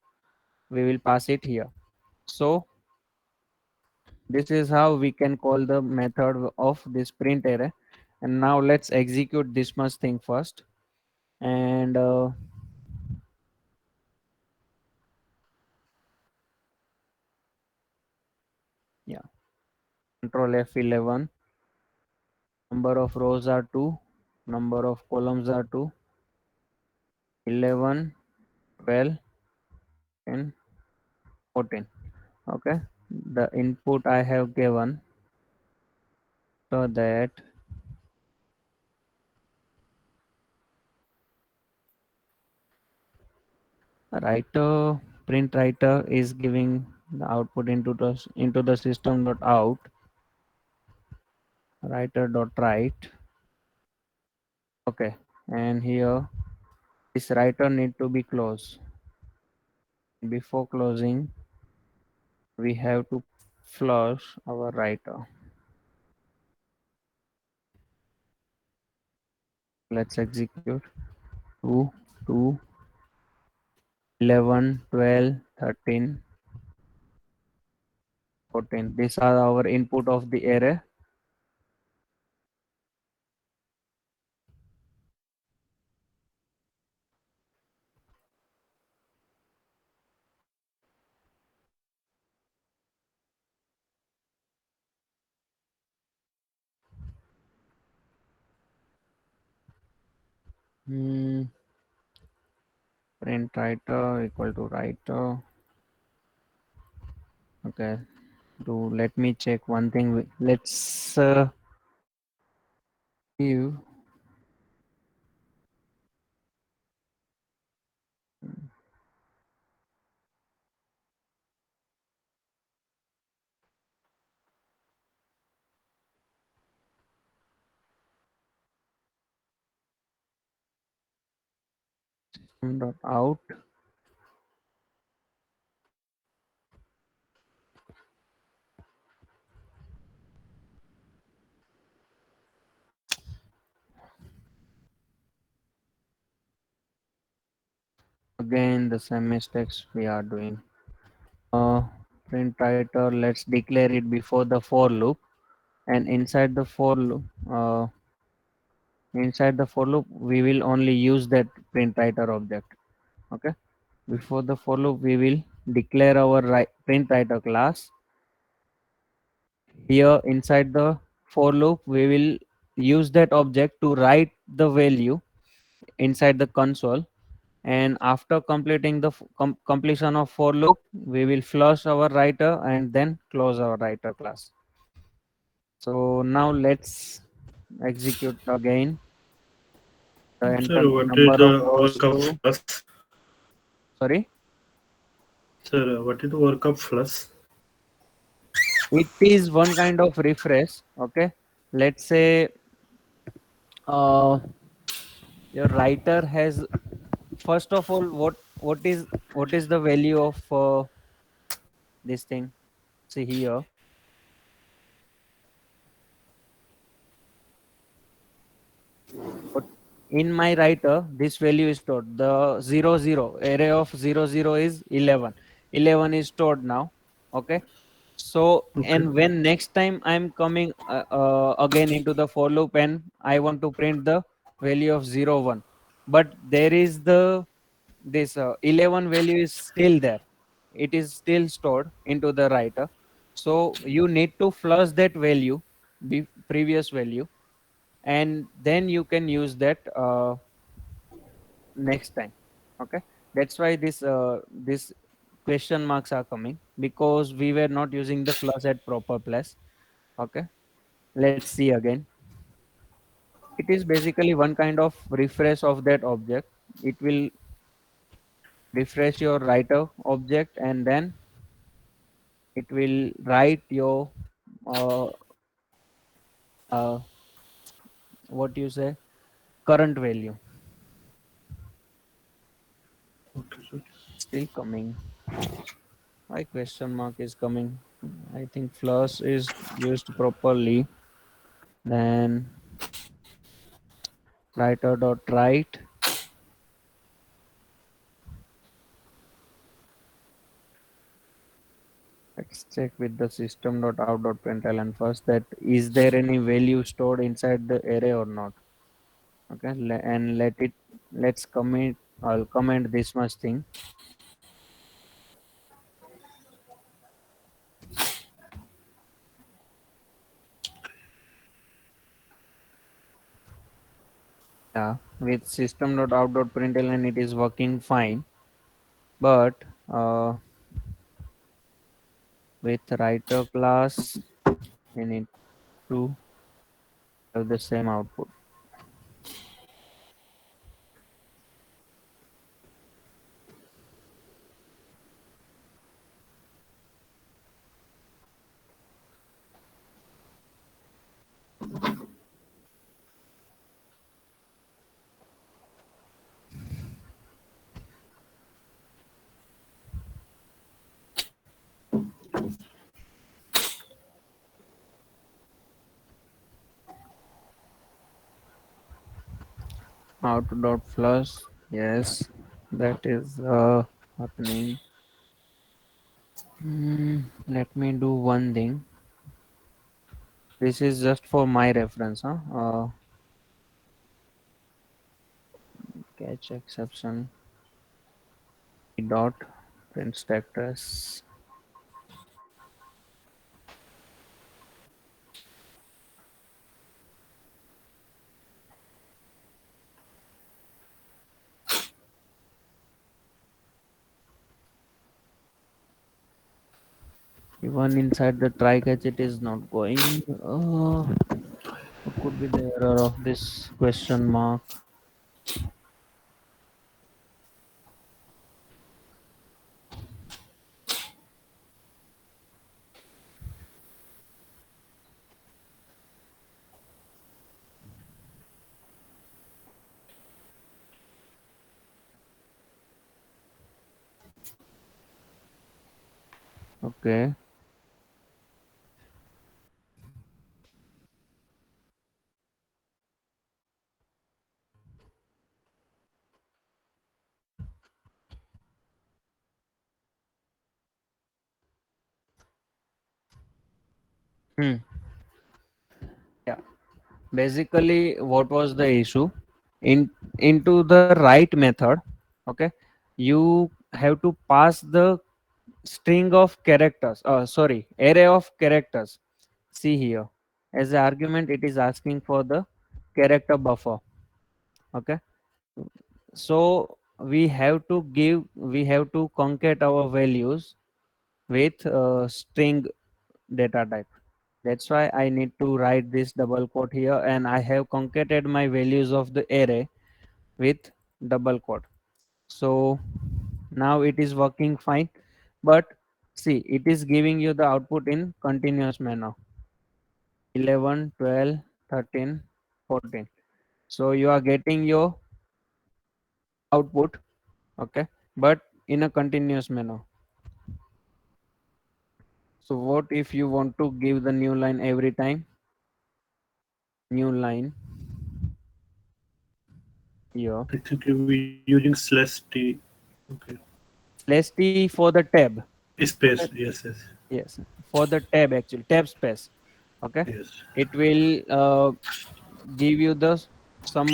we will pass it here. So this is how we can call the method of this print array. And now let's execute this much thing first. And yeah, control F11. Number of rows are 2, number of columns are 2, 11, 12, and 14. Okay, the input I have given, so that writer print writer is giving the output into the system dot out, writer dot write. Okay, and here this writer need to be closed. Before closing, we have to flush our writer. Let's execute. 2, 2, 11, 12, 13, 14. These are our input of the array. Print writer equal to writer. Okay. Let me check one thing. Let's give dot out. Again, the same mistakes we are doing. Print writer, let's declare it before the for loop, and inside the for loop, we will only use that print writer object. Okay. Before the for loop, we will declare our print writer class. Here inside the for loop, we will use that object to write the value inside the console. And after completing the completion of for loop, we will flush our writer and then close our writer class. So now let's execute again. Enter Sir, the what number is of the rows work of to, plus? sorry, Sir, what is the work of plus? it is one kind of refresh. Okay, let's say uh, your writer has, first of all, what is the value of this thing? See here, but in my writer this value is stored. The 00 array of 00 is 11. 11 is stored now. Okay, so Okay. and when next time I'm coming again into the for loop and I want to print the value of 01, but there is this 11 value is still there. It is still stored into the writer. So you need to flush that value, previous value, and then you can use that next time. Okay, that's why this question marks are coming, because we were not using the flush at proper place. Okay, let's see again. It is basically one kind of refresh of that object. It will refresh your writer object, and then it will write your uh, uh, what you say, current value. Okay, sir. Still coming. Why question mark is coming? I think flush is used properly. Then writer dot write. Let's check with the system dot out dot println first, that is there any value stored inside the array or not. Okay, and let's commit. I'll comment this much thing. Yeah, with system dot out dot println it is working fine, but with writer class we need to have the same output. Out dot flush, yes, that is happening. Let me do one thing. This is just for my reference, huh? Catch exception dot print status. Even inside the try catch, it is not going. What could be the error of this question mark? Okay. Hmm. Yeah. Basically, what was the issue? Into the right method, okay, you have to pass the string of characters. Sorry, array of characters. See here, as an argument, it is asking for the character buffer. Okay, so we have to concat our values with string data type. That's why I need to write this double quote here, and I have concatenated my values of the array with double quote. So now it is working fine, but see, it is giving you the output in continuous manner. 11, 12, 13, 14. So you are getting your output, okay, but in a continuous manner. So what if you want to give the new line every time? New line here. I think we're using slash t. Okay. Slash T for the tab. Space. Yes, yes, Yes, for the tab, actually tab space. Okay, yes. it will give you the some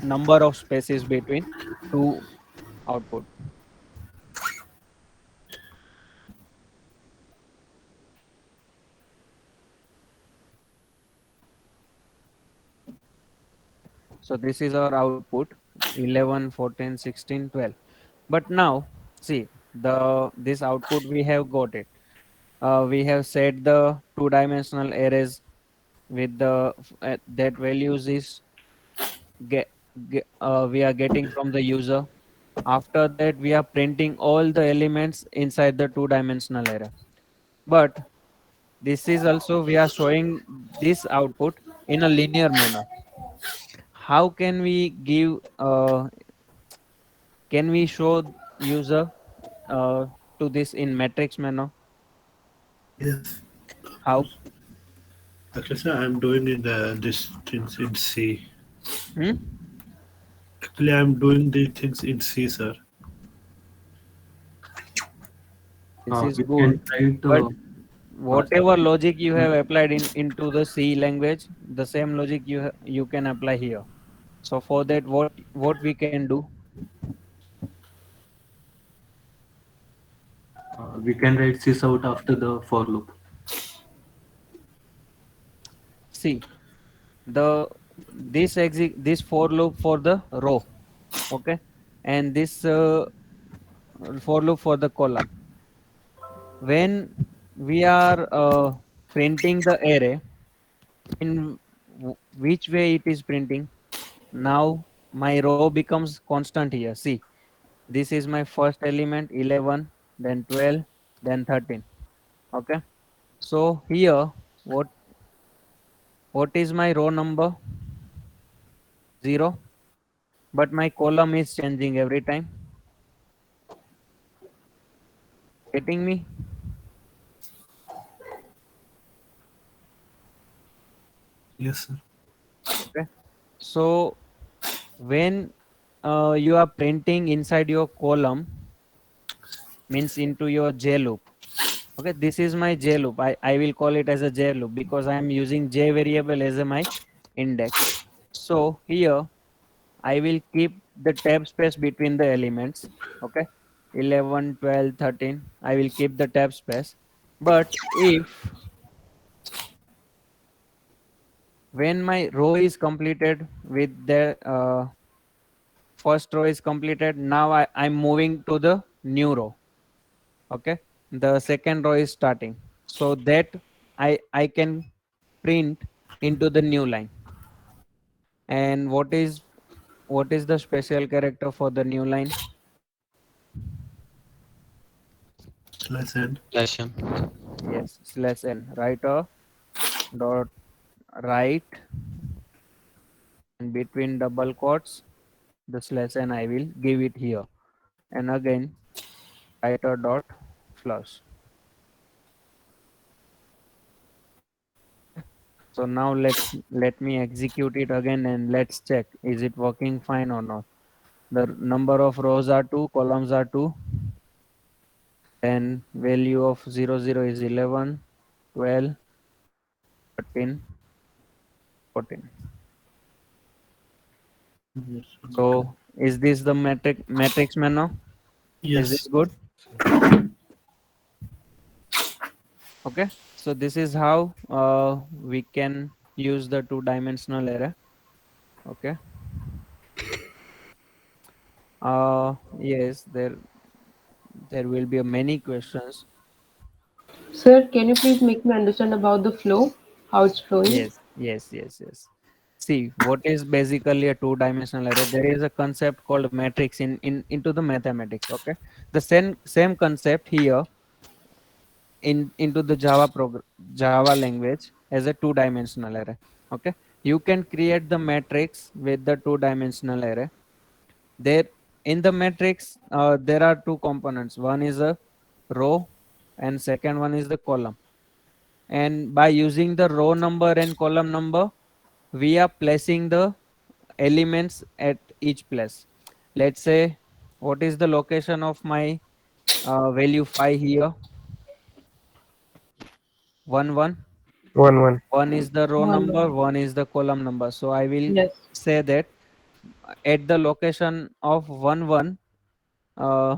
number of spaces between two output. So this is our output 11, 14, 16, 12. But now see, the this output we have got it. We have set the two-dimensional arrays with the that values is get, we are getting from the user. After that, we are printing all the elements inside the two-dimensional array. But this is also we are showing this output in a linear manner. How can we give? Can we show user to this in matrix manner? Yes. How? Actually, sir, I'm doing in this things in C. Hmm? Actually, I'm doing these things in C, sir. This is We good, can try but to whatever logic you have applied in into the C language, the same logic you can apply here. So for that, what we can do? we can write sys out after the for loop. See the this for loop for the row, okay, and this for loop for the column. When we are printing the array, in which way it is printing? Now my row becomes constant here. See, this is my first element 11, then 12, then 13. Okay. So here, what is my row number? 0. But my column is changing every time. Getting me? Yes, sir. Okay. So when you are printing inside your column, means into your J loop. Okay, this is my J loop. I will call it as a J loop because I am using J variable as a my index. So here I will keep the tab space between the elements. Okay, 11, 12, 13. I will keep the tab space. But if when my row is completed with the first row is completed, now I'm moving to the new row. Okay, the second row is starting, so that I can print into the new line. And what is the special character for the new line? Let's end. Slash n. Yes, slash n. Writer dot write, and between double quotes the slash n I will give it here, and again writer dot flush. So now let me execute it again and let's check is it working fine or not. The number of rows are 2, columns are 2, and value of 0 0 is 11, 12, 13, 14. Yes. So is this the matrix manner? Is this Yes. good? Okay. So this is how we can use the two-dimensional array. Okay. Yes, there will be many questions. Sir, can you please make me understand about the flow, how it's flowing? Yes. See, what is basically a two-dimensional array? There is a concept called matrix into the mathematics. Okay, the same concept here into the Java language as a two-dimensional array. Okay, you can create the matrix with the two-dimensional array. There in the matrix, there are two components. One is a row, and second one is the column. And by using the row number and column number, we are placing the elements at each place. Let's say what is the location of my value 5 here? 1 1. 1 1. One is the row One, number, one. one is the column number. So I will Yes. say that at the location of 1 1, uh,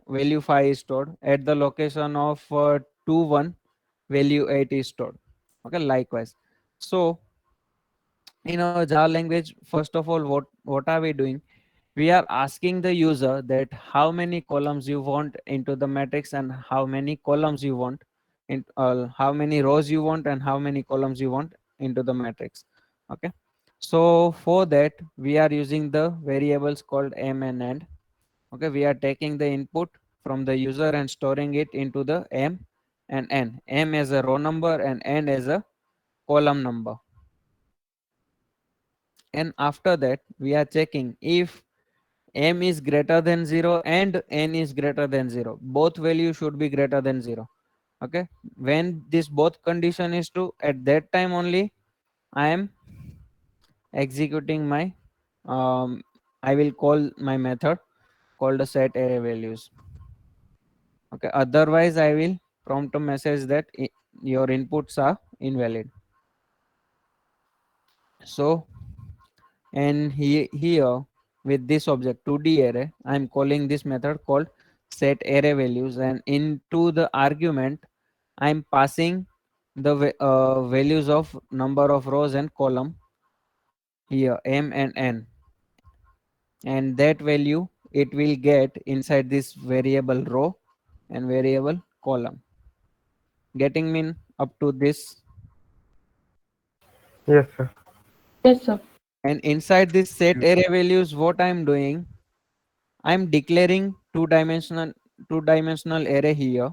value 5 is stored. At the location of 2 1, value 8 is stored. Okay, likewise. So in our Java language, first of all, what are we doing? We are asking the user that how many columns you want into the matrix and how many columns you want in how many rows you want and how many columns you want into the matrix. Okay, so for that we are using the variables called m and end. Okay, we are taking the input from the user and storing it into the m and n. M as a row number and n as a column number. And after that, we are checking if m is greater than 0 and n is greater than 0. Both values should be greater than 0. Okay, when this both condition is true, at that time only I am executing my I will call my method called a set array values. Okay, otherwise I will prompt a message that your inputs are invalid. So, and here with this object 2D array, I am calling this method called set array values, and into the argument I am passing the values of number of rows and column here m and n, and that value it will get inside this variable row and variable column. Getting me up to this? Yes, sir. Yes, sir. And inside this set array values, what I'm doing, I'm declaring two dimensional array here.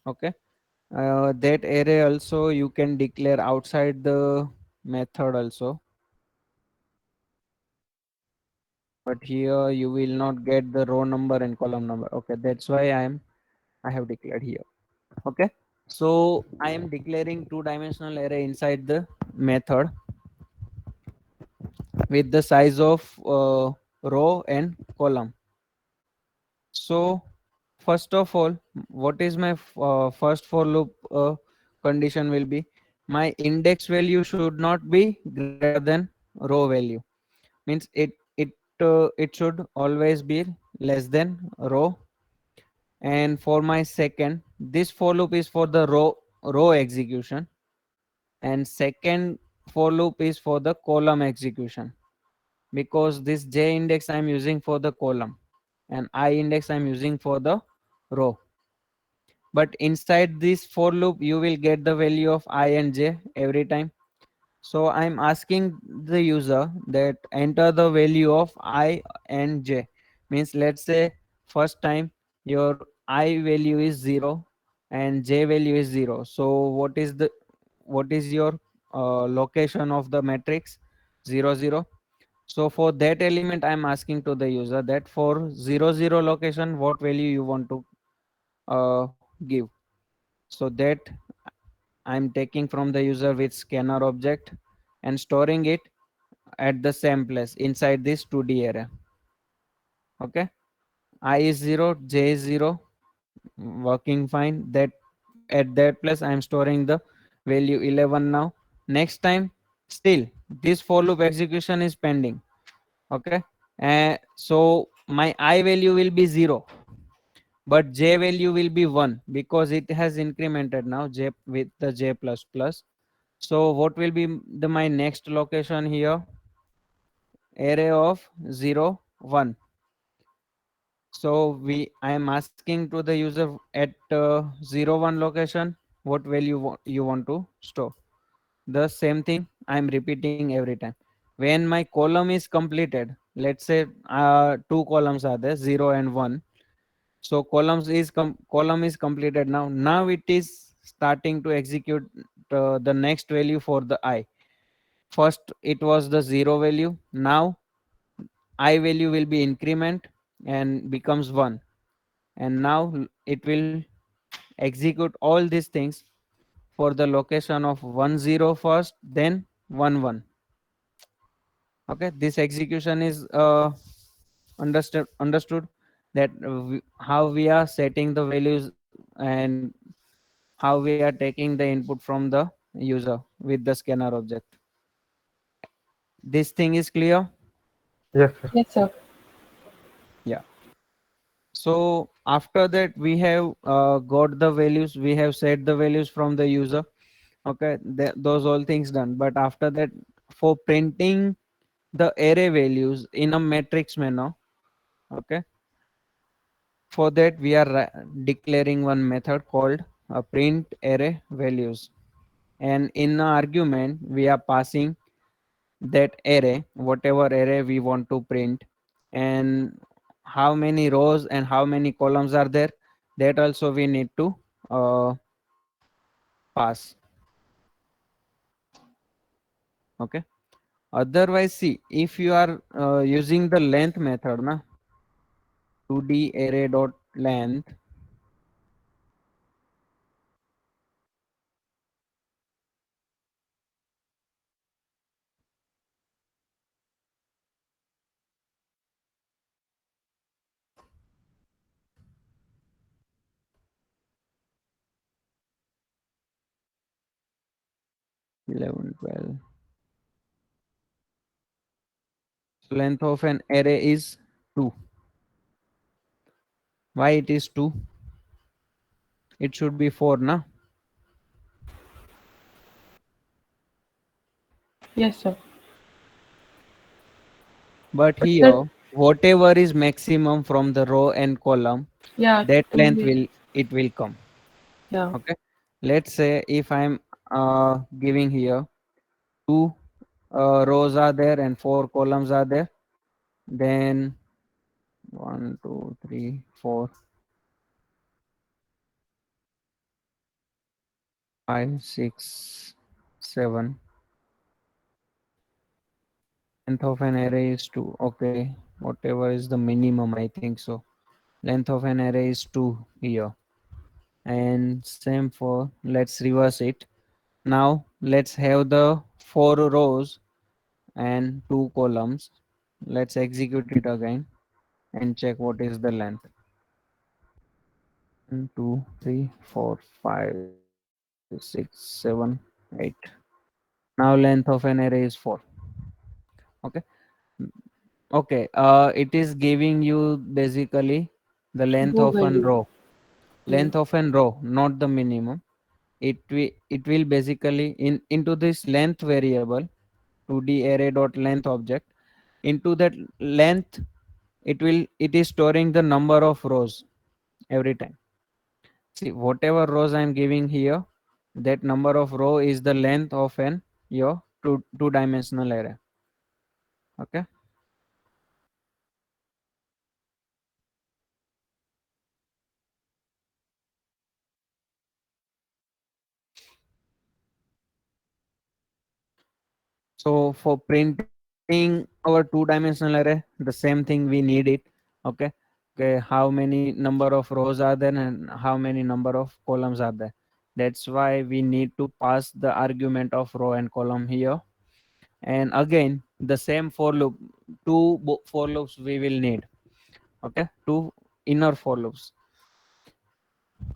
Okay, that array also you can declare outside the method also, but here you will not get the row number and column number. Okay, that's why I have declared here. Okay, so I am declaring two-dimensional array inside the method with the size of row and column. So first of all, what is my first for loop condition will be, my index value should not be greater than row value. Means it should always be less than row. And for my second, this for loop is for the row execution, and second for loop is for the column execution, because this j index I'm using for the column and I index I'm using for the row. But inside this for loop you will get the value of I and j every time. So I'm asking the user that enter the value of I and j. Means let's say first time your I value is 0 and j value is 0. So what is your location of the matrix? 0 0. So for that element I'm asking to the user that for 0 0 location what value you want to give. So that I'm taking from the user with scanner object and storing it at the same place inside this 2D array. Okay, I is 0, j is 0, working fine. That at that place I am storing the value 11 now. Next time still this for loop execution is pending. Okay, so my I value will be 0, but j value will be 1 because it has incremented now j with the j plus plus. So what will be the my next location here? Array of 0 1. So I am asking to the user at 0 1 location what value you want to store. The same thing I am repeating every time. When my column is completed, let's say two columns are there, 0 and 1. So column is completed now. Now it is starting to execute the next value for the I. First it was the 0 value. Now I value will be increment and becomes 1, and now it will execute all these things for the location of 1 0 first, then 1 1. Okay, this execution is understood that how we are setting the values and how we are taking the input from the user with the scanner object. This thing is clear? Yes, sir. Yes, sir. Yeah. So after that we have got the values, we have set the values from the user. Okay, those all things done. But after that, for printing the array values in a matrix manner, okay, for that we are declaring one method called print array values, and in the argument we are passing that array, whatever array we want to print, and how many rows and how many columns are there, that also we need to uh, pass. Okay. Otherwise, see, if you are using the length method, na, 2D array dot length, 11, 12. So length of an array is 2. Why it is 2? It should be 4, na? Yes, sir. But But sir, here, whatever is maximum from the row and column, yeah, that two length ways. will come. Yeah. Okay. Let's say if I'm giving here 2 rows are there and 4 columns are there, then 1, 2, 3, 4, 5, 6, 7. Length of an array is 2. Okay. Whatever is the minimum, I think so. Length of an array is 2 here. And same for, let's reverse it. Now let's have the 4 rows and 2 columns. Let's execute it again and check what is the length. 1, 2, 3, 4, 5, 6, 7, 8. Now length of an array is 4. Okay. Okay. It is giving you basically the length Go of an value. row. Hmm. Length of an row, not the minimum. It will basically into this length variable, 2D array dot length object. Into that length, it is storing the number of rows every time. See, whatever rows I'm giving here, that number of row is the length of an your two dimensional array. Okay. So for printing our two-dimensional array, the same thing we need it. Okay. Okay. How many number of rows are there and how many number of columns are there? That's why we need to pass the argument of row and column here. And again, the same for loop, for loops we will need. Okay. Two inner for loops.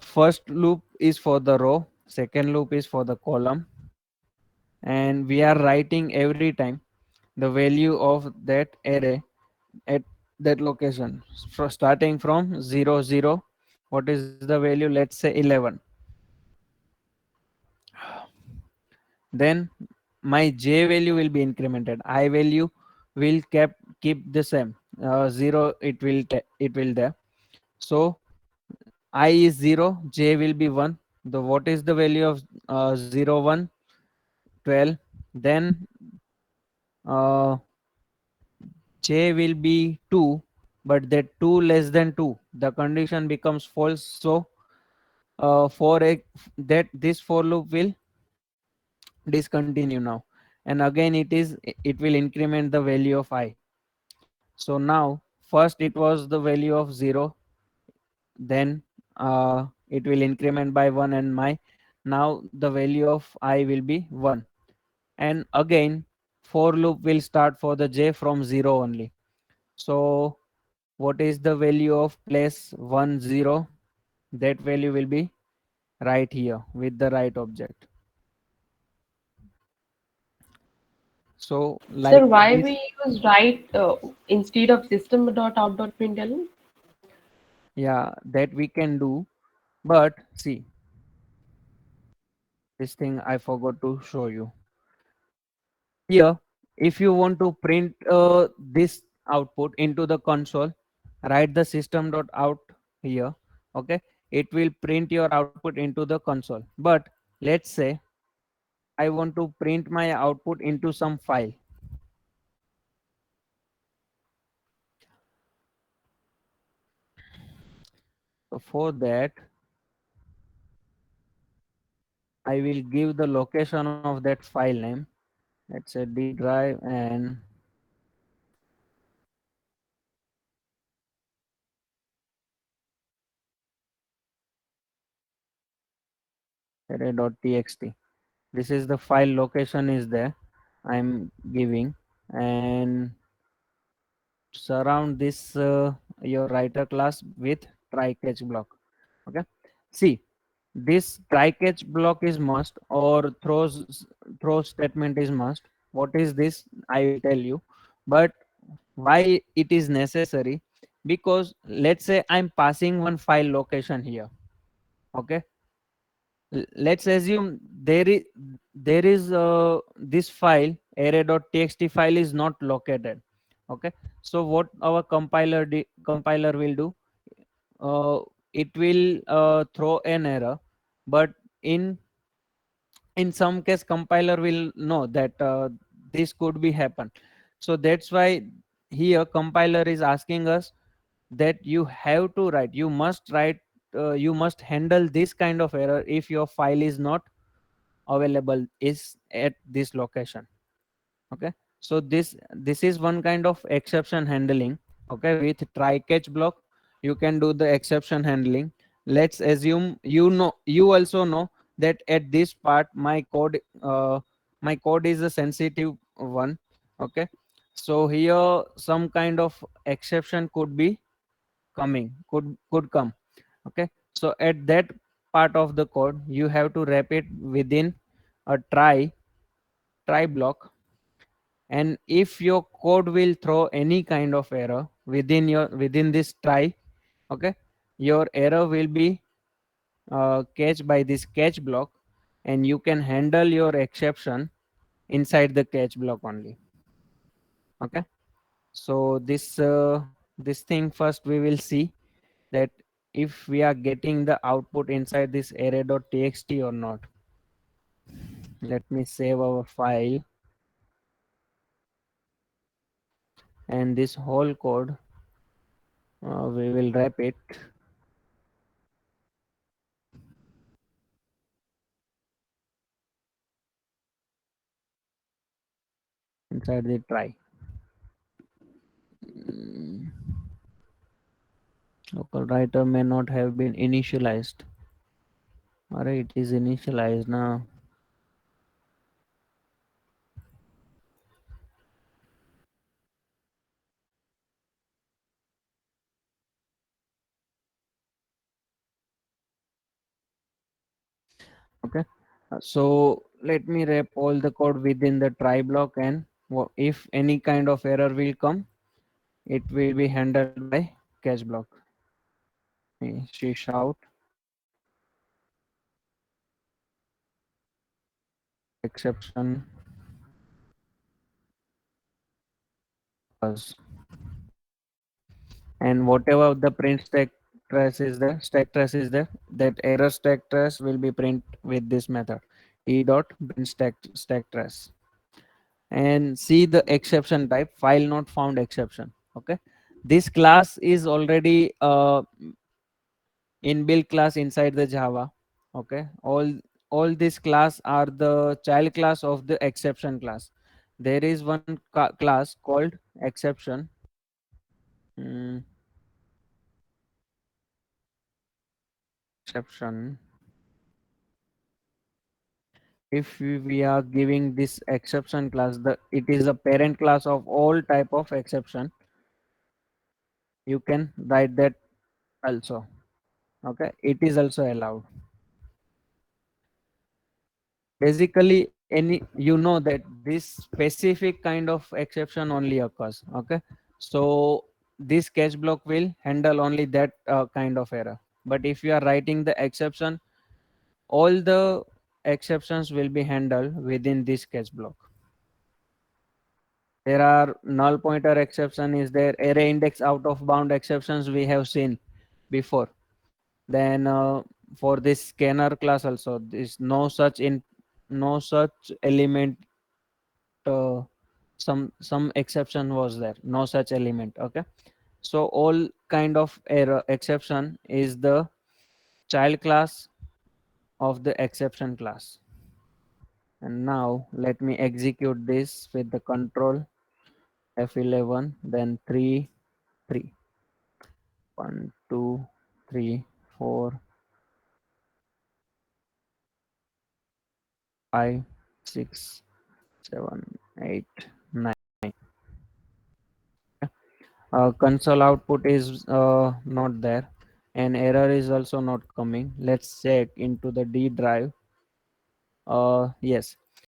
First loop is for the row, second loop is for the column, and we are writing every time the value of that array at that location. Starting from 0 0, what is the value? Let's say 11. Then my j value will be incremented, I value will keep the same, 0 it will there. So I is 0, j will be 1. The what is the value of 0 1? 12. Then uh, j will be 2, but that 2 less than 2, the condition becomes false. So for a that this for loop will discontinue now, and again it will increment the value of I. So now first it was the value of 0, then it will increment by 1, and my now the value of I will be 1. And again for loop will start for the j from 0 only. So what is the value of place 1 0? That value will be right here with the right object. So Sir, like why this. we use write instead of system dot out dot println? Yeah, that we can do. But see, this thing I forgot to show you here. If you want to print this output into the console, write the system dot out here. Okay, it will print your output into the console. But let's say I want to print my output into some file. So for that, I will give the location of that file name. Let's say D drive and array.txt. This is the file location is there. I'm giving, and surround this your writer class with try catch block. Okay. See, this try catch block is must, or throw statement is must. What is this? I will tell you. But why it is necessary? Because let's say I'm passing one file location here. Okay. Let's assume there is this file array.txt file is not located. Okay. So what our compiler will do, it will throw an error, but in in some case compiler will know that this could be happen. So that's why here compiler is asking us that you have to write, you must write, you must handle this kind of error if your file is not available is at this location. Okay. So this is one kind of exception handling. Okay. With try catch block you can do the exception handling. Let's assume you also know that at this part my code is a sensitive one. Okay. So here some kind of exception could be coming, could come. Okay. So at that part of the code you have to wrap it within a try block, and if your code will throw any kind of error within this try, okay, your error will be catched by this catch block, and you can handle your exception inside the catch block only. Okay. So this thing first we will see that if we are getting the output inside this array.txt or not. Let me save our file, and this whole code we will wrap it inside the try. Mm, Local writer may not have been initialized. Alright, it is initialized now. Okay. So let me wrap all the code within the try block, and if any kind of error will come, it will be handled by catch block. She shout exception was, and whatever the print stack trace is there, that error stack trace will be print with this method e dot print stack trace. And see the exception type, file not found exception. Okay. This class is already inbuilt class inside the Java. Okay. All these class are the child class of the exception class. There is one class called exception. Mm, Exception. If we are giving this exception class, the it is a parent class of all type of exception. You can write that also. Okay. It is also allowed. Basically any, you know that this specific kind of exception only occurs. Okay. So this catch block will handle only that kind of error. But if you are writing the exception, all the exceptions will be handled within this catch block. There are null pointer exception is there, array index out of bound exceptions we have seen before. Then for this scanner class also, this no such element, uh, some exception was there, no such element. Okay. So all kind of error exception is the child class of the exception class. And now let me execute this with the control F11, then 3, 3. 1, 2, 3, 4, 5, 6, 7, 8, 9. Console output is not there, and error is also not coming. Let's check into the D drive. Yes,